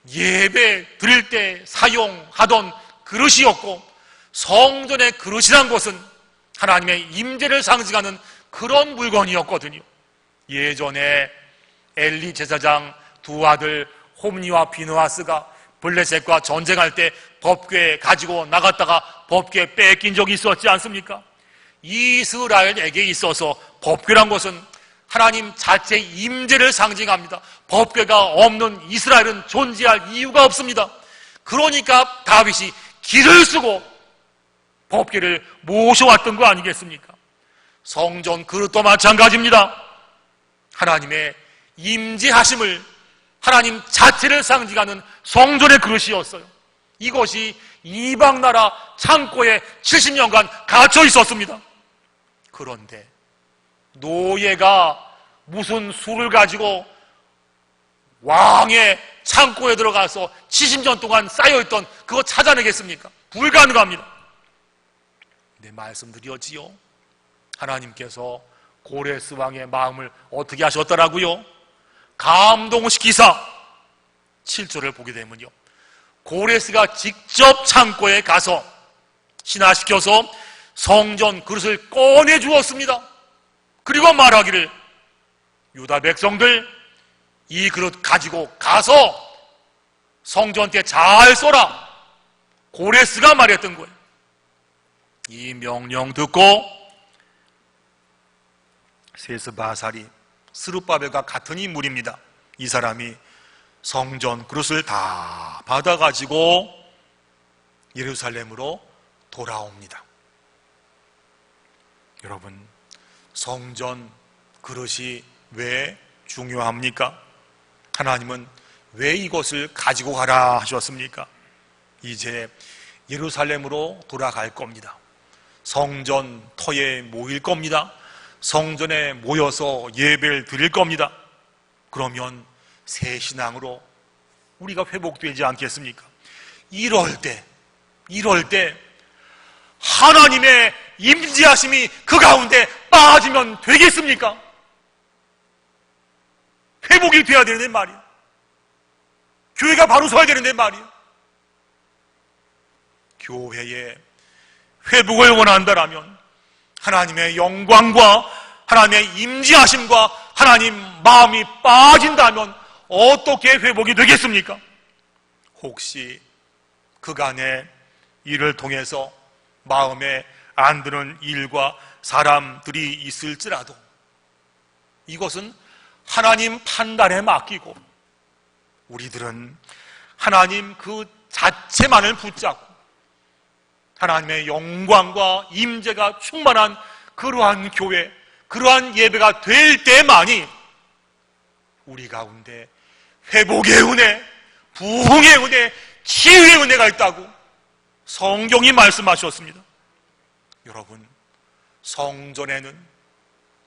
Speaker 4: 예배 드릴 때 사용하던 그릇이었고 성전의 그릇이란 것은 하나님의 임재를 상징하는 그런 물건이었거든요. 예전에 엘리 제사장 두 아들 홈니와 비느하스가 블레셋과 전쟁할 때 법궤 가지고 나갔다가 법궤 뺏긴 적이 있었지 않습니까? 이스라엘에게 있어서 법궤란 것은 하나님 자체의 임재를 상징합니다. 법궤가 없는 이스라엘은 존재할 이유가 없습니다. 그러니까 다윗이 길을 쓰고 법궤를 모셔왔던 거 아니겠습니까? 성전 그릇도 마찬가지입니다. 하나님의 임재하심을, 하나님 자체를 상징하는 성전의 그릇이었어요. 이것이 이방나라 창고에 70년간 갇혀 있었습니다. 그런데 노예가 무슨 수를 가지고 왕의 창고에 들어가서 70년 동안 쌓여있던 그거 찾아내겠습니까? 불가능합니다. 네, 말씀드렸지요. 하나님께서 고레스 왕의 마음을 어떻게 하셨더라고요? 감동시키사 7절을 보게 되면요, 고레스가 직접 창고에 가서 신화시켜서 성전 그릇을 꺼내 주었습니다. 그리고 말하기를, 유다 백성들 이 그릇 가지고 가서 성전대 잘 써라. 고레스가 말했던 거예요. 이 명령 듣고 세스바살이 스룹바벨과 같은 인물입니다. 이 사람이 성전 그릇을 다 받아가지고 예루살렘으로 돌아옵니다. 여러분, 성전 그릇이 왜 중요합니까? 하나님은 왜 이것을 가지고 가라 하셨습니까? 이제 예루살렘으로 돌아갈 겁니다. 성전 터에 모일 겁니다. 성전에 모여서 예배를 드릴 겁니다. 그러면 새 신앙으로 우리가 회복되지 않겠습니까? 이럴 때 하나님의 임재하심이 그 가운데 빠지면 되겠습니까? 회복이 돼야 되는데 말이에요. 교회가 바로 서야 되는데 말이에요. 교회에 회복을 원한다라면 하나님의 영광과 하나님의 임재하심과 하나님 마음이 빠진다면 어떻게 회복이 되겠습니까? 혹시 그간에 이를 통해서 마음에 안 드는 일과 사람들이 있을지라도 이것은 하나님 판단에 맡기고 우리들은 하나님 그 자체만을 붙잡고 하나님의 영광과 임재가 충만한 그러한 교회, 그러한 예배가 될 때만이 우리 가운데 회복의 은혜, 부흥의 은혜, 치유의 은혜가 있다고 성경이 말씀하셨습니다. 여러분, 성전에는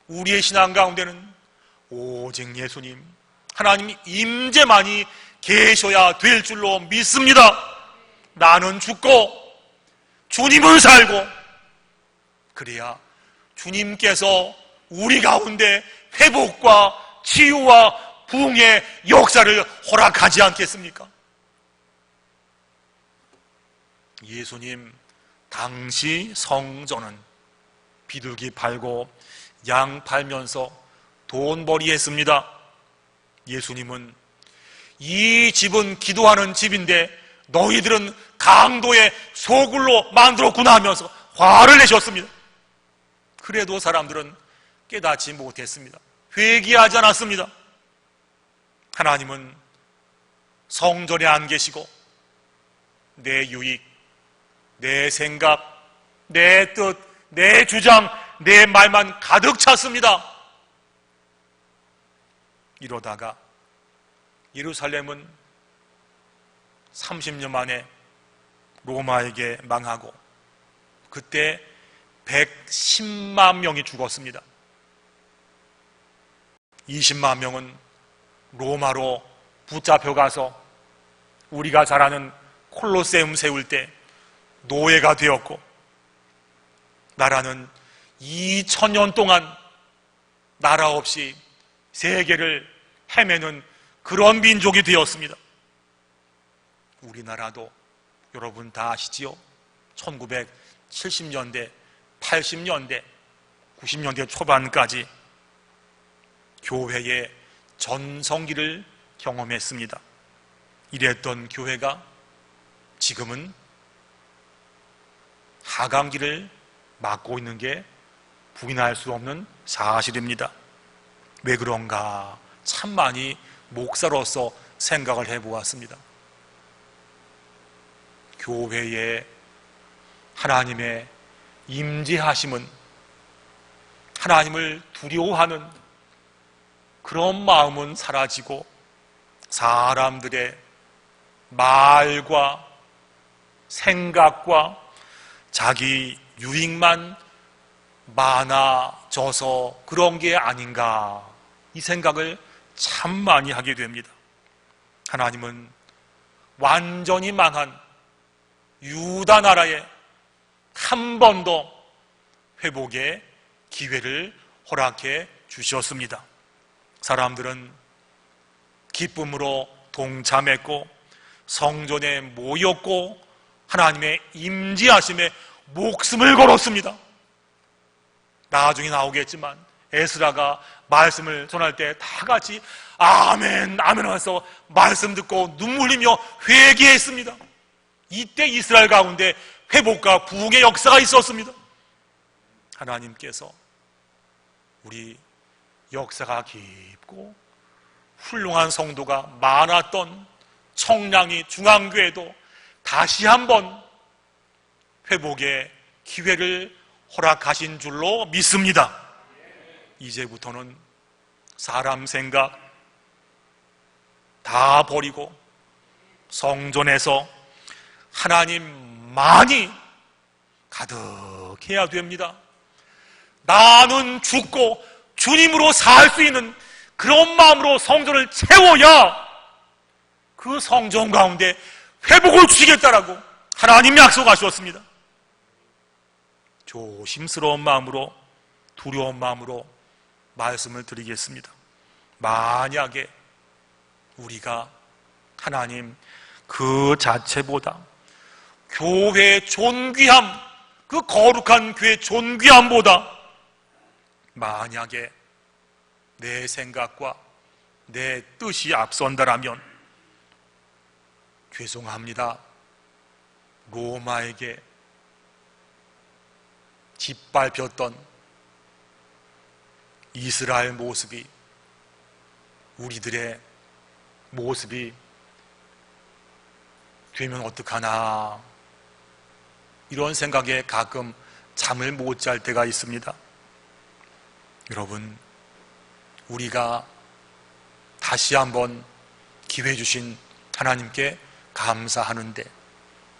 Speaker 4: 우리의 신앙 가운데는 오직 예수님, 하나님 임재만이 계셔야 될 줄로 믿습니다. 나는 죽고 주님은 살고 그래야 주님께서 우리 가운데 회복과 치유와 부흥의 역사를 허락하지 않겠습니까? 예수님 당시 성전은 비둘기 팔고 양 팔면서 돈벌이 했습니다. 예수님은 이 집은 기도하는 집인데 너희들은 강도의 소굴로 만들었구나 하면서 화를 내셨습니다. 그래도 사람들은 깨닫지 못했습니다. 회개하지 않았습니다. 하나님은 성전에 안 계시고 내 유익, 내 생각, 내 뜻, 내 주장, 내 말만 가득 찼습니다. 이러다가 예루살렘은 30년 만에 로마에게 망하고 그때 110만 명이 죽었습니다. 20만 명은 로마로 붙잡혀가서 우리가 잘 아는 콜로세움 세울 때 노예가 되었고 나라는 2000년 동안 나라 없이 세계를 헤매는 그런 민족이 되었습니다. 우리나라도 여러분 다 아시지요? 1970년대, 80년대, 90년대 초반까지 교회의 전성기를 경험했습니다. 이랬던 교회가 지금은 하강기를 맞고 있는 게 부인할 수 없는 사실입니다. 왜 그런가 참 많이 목사로서 생각을 해보았습니다. 교회에 하나님의 임재하심은 하나님을 두려워하는 그런 마음은 사라지고 사람들의 말과 생각과 자기 유익만 많아져서 그런 게 아닌가 이 생각을 참 많이 하게 됩니다. 하나님은 완전히 망한 유다 나라에 한 번 더 회복의 기회를 허락해 주셨습니다. 사람들은 기쁨으로 동참했고 성전에 모였고 하나님의 임재하심에 목숨을 걸었습니다. 나중에 나오겠지만 에스라가 말씀을 전할 때 다 같이 아멘 아멘 하면서 말씀 듣고 눈물 흘리며 회개했습니다. 이때 이스라엘 가운데 회복과 부흥의 역사가 있었습니다. 하나님께서 우리 역사가 깊고 훌륭한 성도가 많았던 청량리 중앙교회도 다시 한번 회복의 기회를 허락하신 줄로 믿습니다. 이제부터는 사람 생각 다 버리고 성전에서 하나님만이 가득해야 됩니다. 나는 죽고 주님으로 살 수 있는 그런 마음으로 성전을 채워야 그 성전 가운데 회복을 주시겠다라고 하나님이 약속하셨습니다. 조심스러운 마음으로 두려운 마음으로 말씀을 드리겠습니다. 만약에 우리가 하나님 그 자체보다 교회의 존귀함, 그 거룩한 교회의 존귀함보다 만약에 내 생각과 내 뜻이 앞선다라면 죄송합니다. 로마에게 짓밟혔던 이스라엘 모습이, 우리들의 모습이 되면 어떡하나, 이런 생각에 가끔 잠을 못 잘 때가 있습니다. 여러분, 우리가 다시 한번 기회 주신 하나님께 감사하는데,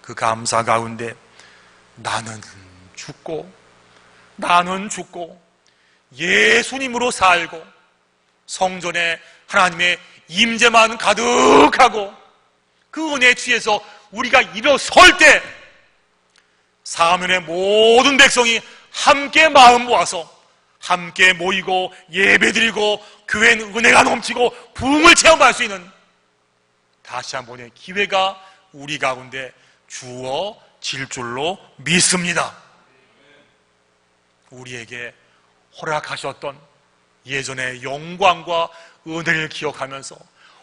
Speaker 4: 그 감사 가운데 나는 죽고 예수님으로 살고 성전에 하나님의 임재만 가득하고 그 은혜에 취해서 우리가 일어설 때 사면의 모든 백성이 함께 마음 모아서 함께 모이고 예배드리고 교회는 은혜가 넘치고 부흥을 체험할 수 있는 다시 한 번의 기회가 우리 가운데 주어질 줄로 믿습니다. 우리에게 허락하셨던 예전의 영광과 은혜를 기억하면서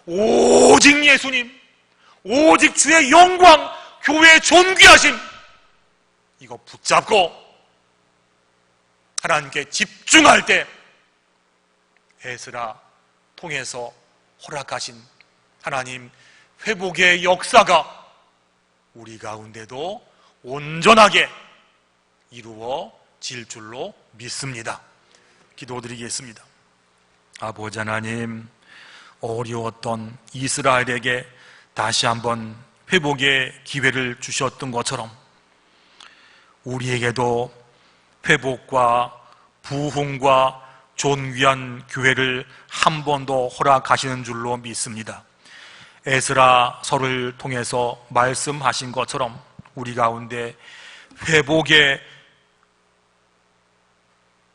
Speaker 4: 오직 예수님, 오직 주의 영광, 교회의 존귀하심, 이거 붙잡고 하나님께 집중할 때 에스라 통해서 허락하신 하나님 회복의 역사가 우리 가운데도 온전하게 이루어질 줄로 믿습니다. 기도드리겠습니다. 아버지 하나님, 어려웠던 이스라엘에게 다시 한번 회복의 기회를 주셨던 것처럼 우리에게도 회복과 부흥과 존귀한 교회를 한 번 더 허락하시는 줄로 믿습니다. 에스라서를 통해서 말씀하신 것처럼 우리 가운데 회복의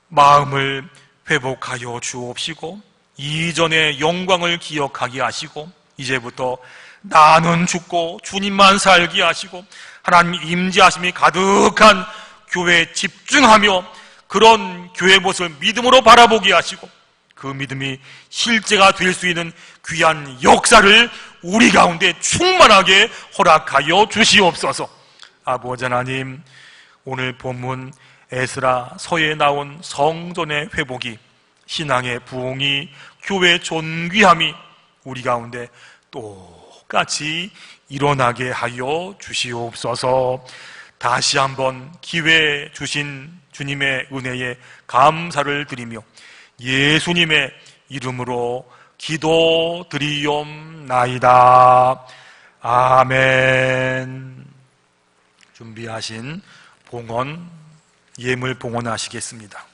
Speaker 4: 마음을 회복하여 주옵시고 이전의 영광을 기억하게 하시고 이제부터 나는 죽고 주님만 살게 하시고 하나님 임재하심이 가득한 교회에 집중하며 그런 교회 모습을 믿음으로 바라보게 하시고 그 믿음이 실제가 될 수 있는 귀한 역사를 우리 가운데 충만하게 허락하여 주시옵소서. 아버지 하나님, 오늘 본문 에스라서에 나온 성전의 회복이, 신앙의 부흥이, 교회의 존귀함이 우리 가운데 똑같이 일어나게 하여 주시옵소서. 다시 한번 기회 주신 주님의 은혜에 감사를 드리며 예수님의 이름으로 기도드리옵나이다. 아멘. 준비하신 봉헌, 예물 봉헌하시겠습니다.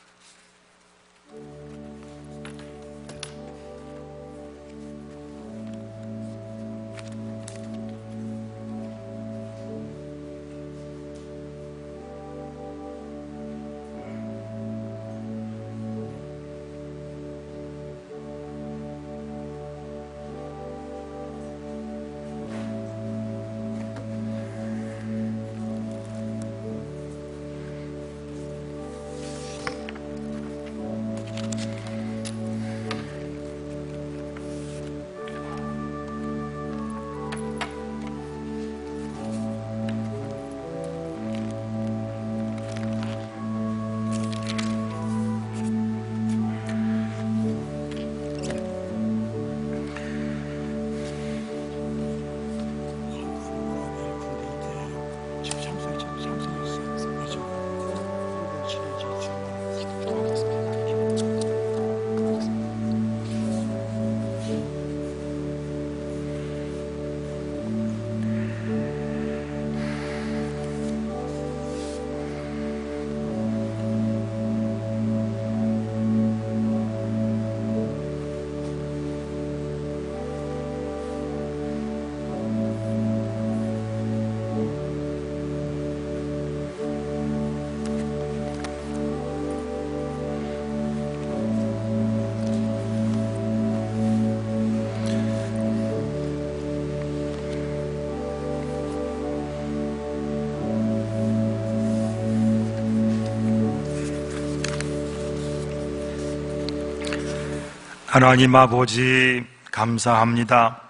Speaker 4: 하나님 아버지, 감사합니다.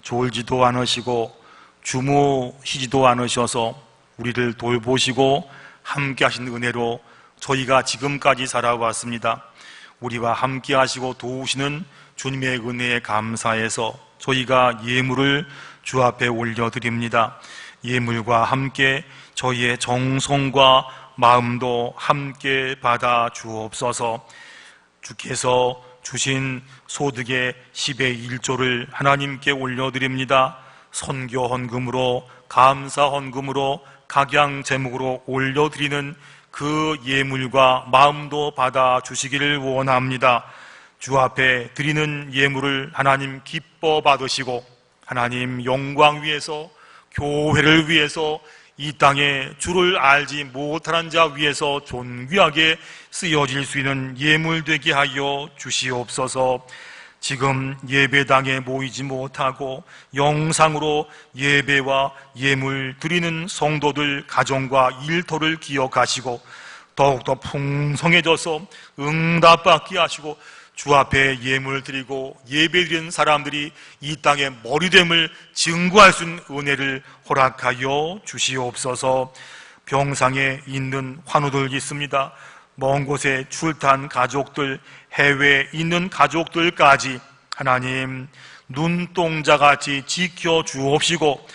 Speaker 4: 졸지도 않으시고 주무시지도 않으셔서
Speaker 1: 우리를 돌보시고 함께 하신 은혜로 저희가 지금까지 살아왔습니다. 우리와 함께 하시고 도우시는 주님의 은혜에 감사해서 저희가 예물을 주 앞에 올려드립니다. 예물과 함께 저희의 정성과 마음도 함께 받아 주옵소서. 주께서 주신 소득의 10의 1조를 하나님께 올려드립니다. 선교 헌금으로, 감사 헌금으로, 각양 제목으로 올려드리는 그 예물과 마음도 받아 주시기를 원합니다. 주 앞에 드리는 예물을 하나님 기뻐 받으시고 하나님 영광 위해서, 교회를 위해서, 이 땅에 주를 알지 못하는 자 위해서 존귀하게 쓰여질 수 있는 예물 되게 하여 주시옵소서. 지금 예배당에 모이지 못하고 영상으로 예배와 예물 드리는 성도들 가정과 일터를 기억하시고 더욱더 풍성해져서 응답받게 하시고 주 앞에 예물 드리고 예배 드리는 사람들이 이 땅의 머리됨을 증거할 수 있는 은혜를 허락하여 주시옵소서. 병상에 있는 환우들 있습니다. 먼 곳에 출탄 가족들, 해외에 있는 가족들까지 하나님 눈동자같이 지켜주옵시고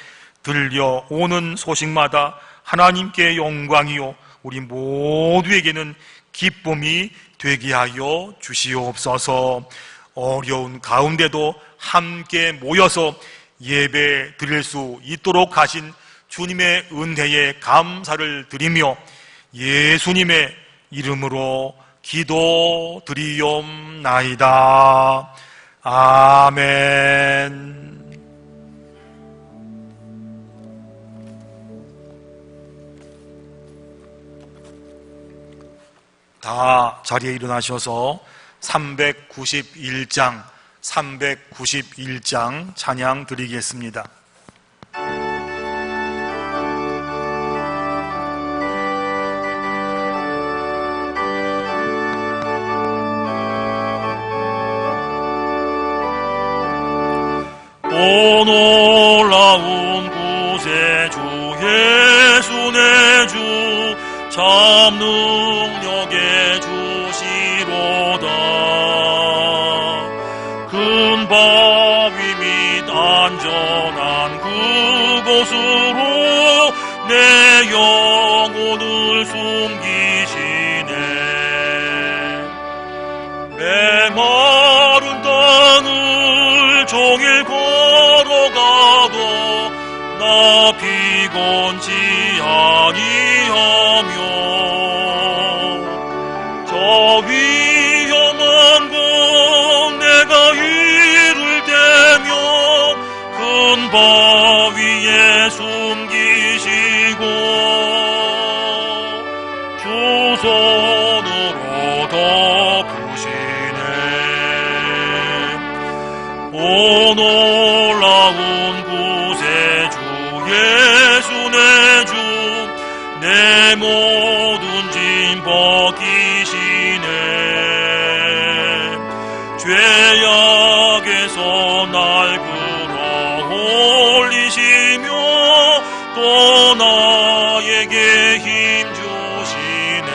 Speaker 1: 들려오는 소식마다 하나님께 영광이요 우리 모두에게는 기쁨이 되게 하여 주시옵소서. 어려운 가운데도 함께 모여서 예배 드릴 수 있도록 하신 주님의 은혜에 감사를 드리며 예수님의 이름으로 기도드리옵나이다. 아멘. 다 자리에 일어나셔서 391장 찬양 드리겠습니다.
Speaker 2: 오 놀라운 구세주 예수 내 주 참 능력의 주시로다. 큰 바위 및 안전한 그곳으로 내 영혼을 숨기시네. 메마른 땅을 종일 걸어가도 나 피곤치 아니하며 저 위험한 곳 내가 이를 대면 큰 바위에 숨기시고 주 손으로 덮으시네. 오 놀라운 구세주 예수 내 주 내 모든 짐 벗기시네. 죄악에서 날 끌어올리시며 또 나에게 힘 주시네.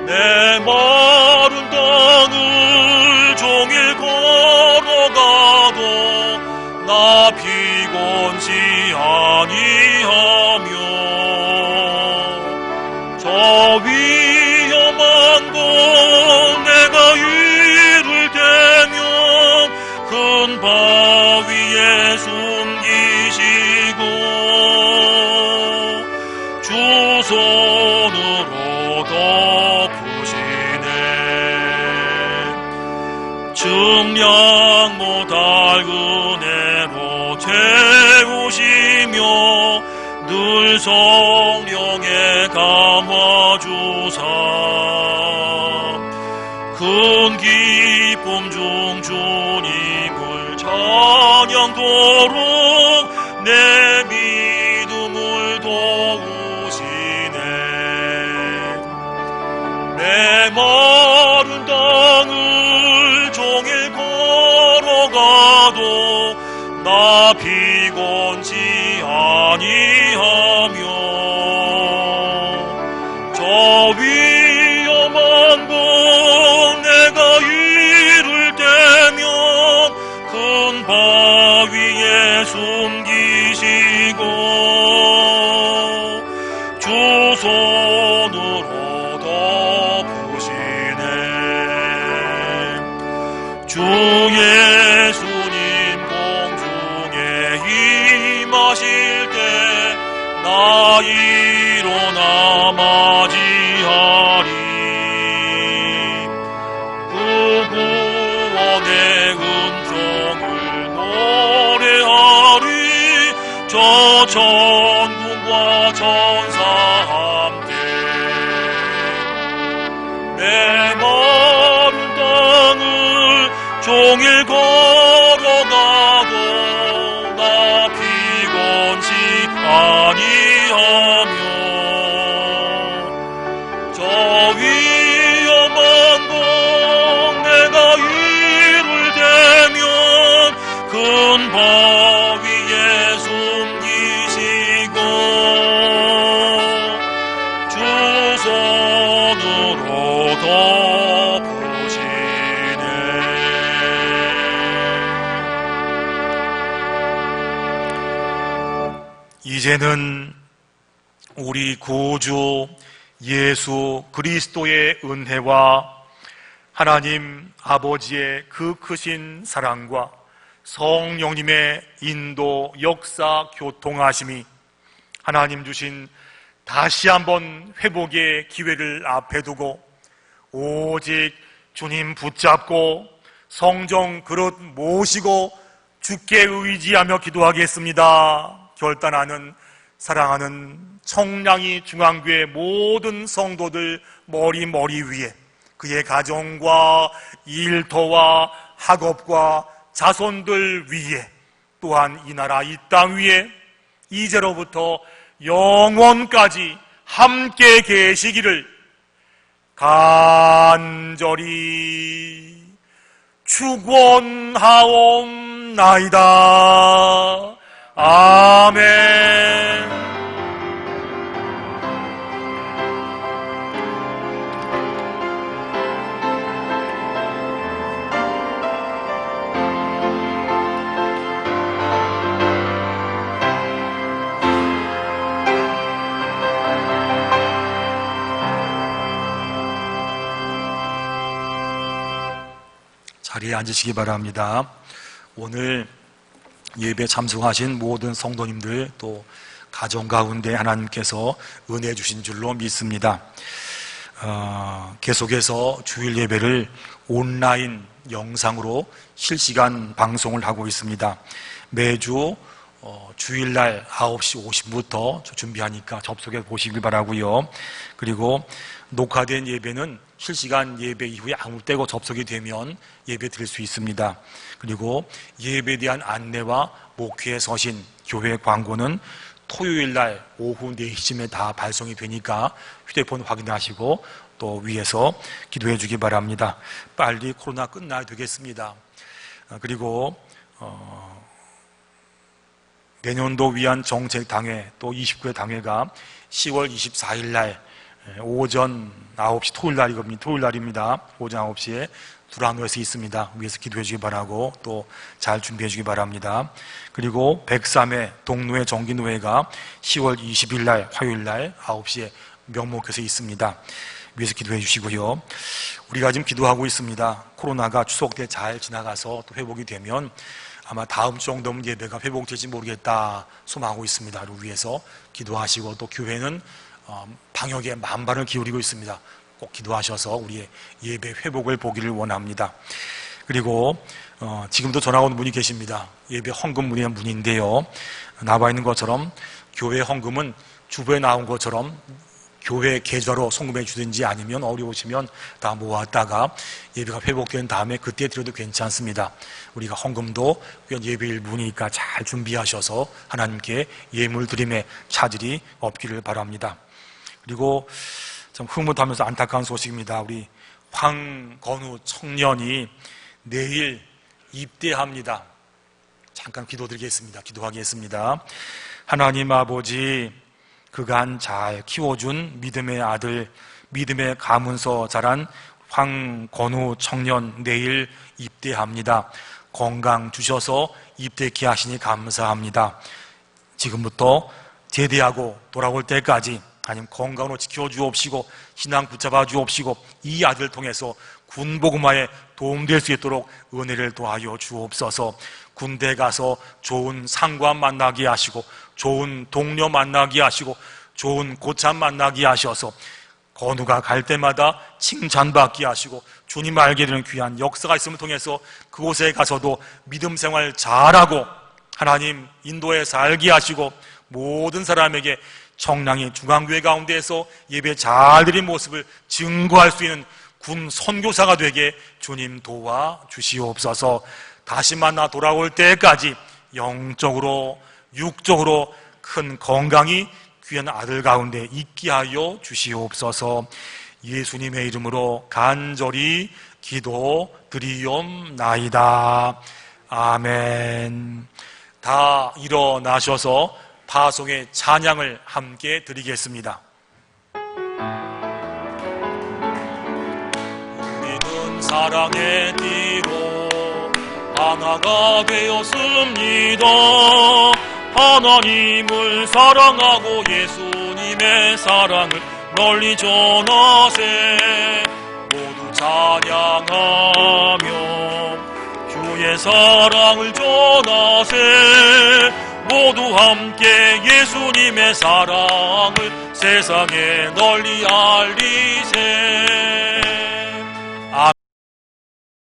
Speaker 2: 내 마른 땅을 종일 걸어가도 나 피곤치 아니하며 저 위험한 곳 내가 이를 대면 큰 바위에 숨기시고 주 손으로 덮으시네. 증량 못할 은혜로 채우시며 늘 성령에 감화주사 큰 기쁨 중 주님을 찬양토록 내 믿음을 도우시네. 내 마른 땅을 종일 걸어가도 나 비곤치 아니하며 저 위험한 곳 내가 이를 때면 큰 바위에 숨기시고 주 손으로 덮으시네. 주 예수님 공중에 임하실 때 나 일어나 맞이하리. 그 구원의 은총을 노래하리. 저 천군과 천사 함께 내 마른 땅을 종일 걸어가도 나 피곤치 아니하며 저 위험한 곳 내가 이를 대면 큰 바위에 숨기시고 주 손으로 덮으시네.
Speaker 1: 이제는 우리 구주 예수 그리스도의 은혜와 하나님 아버지의 그 크신 사랑과 성령님의 인도, 역사, 교통하심이 하나님 주신 다시 한번 회복의 기회를 앞에 두고 오직 주님 붙잡고 성정 그릇 모시고 주께 의지하며 기도하겠습니다. 결단하는 사랑하는 청량리 중앙교회 모든 성도들 머리 위에 그의 가정과 일터와 학업과 자손들 위에 또한 이 나라 이 땅 위에 이제로부터 영원까지 함께 계시기를 간절히 축원하옵나이다. 아멘. 자리에 앉으시기 바랍니다. 오늘 예배 참석하신 모든 성도님들 또 가정 가운데 하나님께서 은혜 주신 줄로 믿습니다. 계속해서 주일 예배를 온라인 영상으로 실시간 방송을 하고 있습니다. 매주 주일날 9시 50분부터 준비하니까 접속해 보시길 바라고요. 그리고 녹화된 예배는 실시간 예배 이후에 아무 때고 접속이 되면 예배 드릴 수 있습니다. 그리고 예배에 대한 안내와 목회 서신, 교회 광고는 토요일날 오후 4시쯤에 다 발송이 되니까 휴대폰 확인하시고 또 위에서 기도해 주기 바랍니다. 빨리 코로나 끝나야 되겠습니다. 그리고 내년도 위한 정책당회 또 29회 당회가 10월 24일 날 오전 9시 토요일날입니다. 오전 9시에 두란노에서 있습니다. 위에서 기도해 주기 바라고 또 잘 준비해 주기 바랍니다. 그리고 103회 동노회 정기노회가 10월 20일 날 화요일 날 9시에 명목에서 있습니다. 위에서 기도해 주시고요. 우리가 지금 기도하고 있습니다. 코로나가 추석 때 잘 지나가서 또 회복이 되면 아마 다음 주 정도면 예배가 회복될지 모르겠다 소망하고 있습니다. 그리고 위에서 기도하시고 또 교회는 방역에 만반을 기울이고 있습니다. 꼭 기도하셔서 우리의 예배 회복을 보기를 원합니다. 그리고 지금도 전화 오는 분이 계십니다. 예배 헌금 문의인데요. 나와 있는 것처럼 교회 헌금은 주부에 나온 것처럼 교회 계좌로 송금해 주든지 아니면 어려우시면 다 모았다가 예배가 회복된 다음에 그때 드려도 괜찮습니다. 우리가 헌금도 예배 일부니까 잘 준비하셔서 하나님께 예물 드림의 차질이 없기를 바랍니다. 그리고 좀 흐뭇하면서 안타까운 소식입니다. 우리 황건우 청년이 내일 입대합니다. 잠깐 기도드리겠습니다. 기도하겠습니다. 하나님 아버지, 그간 잘 키워준 믿음의 아들, 믿음의 가문서 자란 황건우 청년 내일 입대합니다. 건강 주셔서 입대케 하시니 감사합니다. 지금부터 제대하고 돌아올 때까지 하나님 건강으로 지켜주옵시고 신앙 붙잡아 주옵시고 이 아들을 통해서 군복음화에 도움될 수 있도록 은혜를 도와여 주옵소서. 군대 가서 좋은 상관 만나게 하시고 좋은 동료 만나게 하시고 좋은 고참 만나게 하셔서 건우가 갈 때마다 칭찬받게 하시고 주님 알게 되는 귀한 역사가 있음을 통해서 그곳에 가서도 믿음 생활 잘하고 하나님 인도에 살게 하시고 모든 사람에게 청량리 중앙교회 가운데에서 예배 잘 드린 모습을 증거할 수 있는 군 선교사가 되게 주님 도와주시옵소서. 다시 만나 돌아올 때까지 영적으로 육적으로 큰 건강이 귀한 아들 가운데 있게 하여 주시옵소서. 예수님의 이름으로 간절히 기도드리옵나이다. 아멘. 다 일어나셔서 파송의 찬양을 함께 드리겠습니다.
Speaker 2: 우리는 사랑의 띠로 하나가 되었습니다. 하나님을 사랑하고 예수님의 사랑을 널리 전하세. 모두 찬양하며 주의 사랑을 전하세. 모두 함께 예수님의 사랑을 세상에 널리 알리세.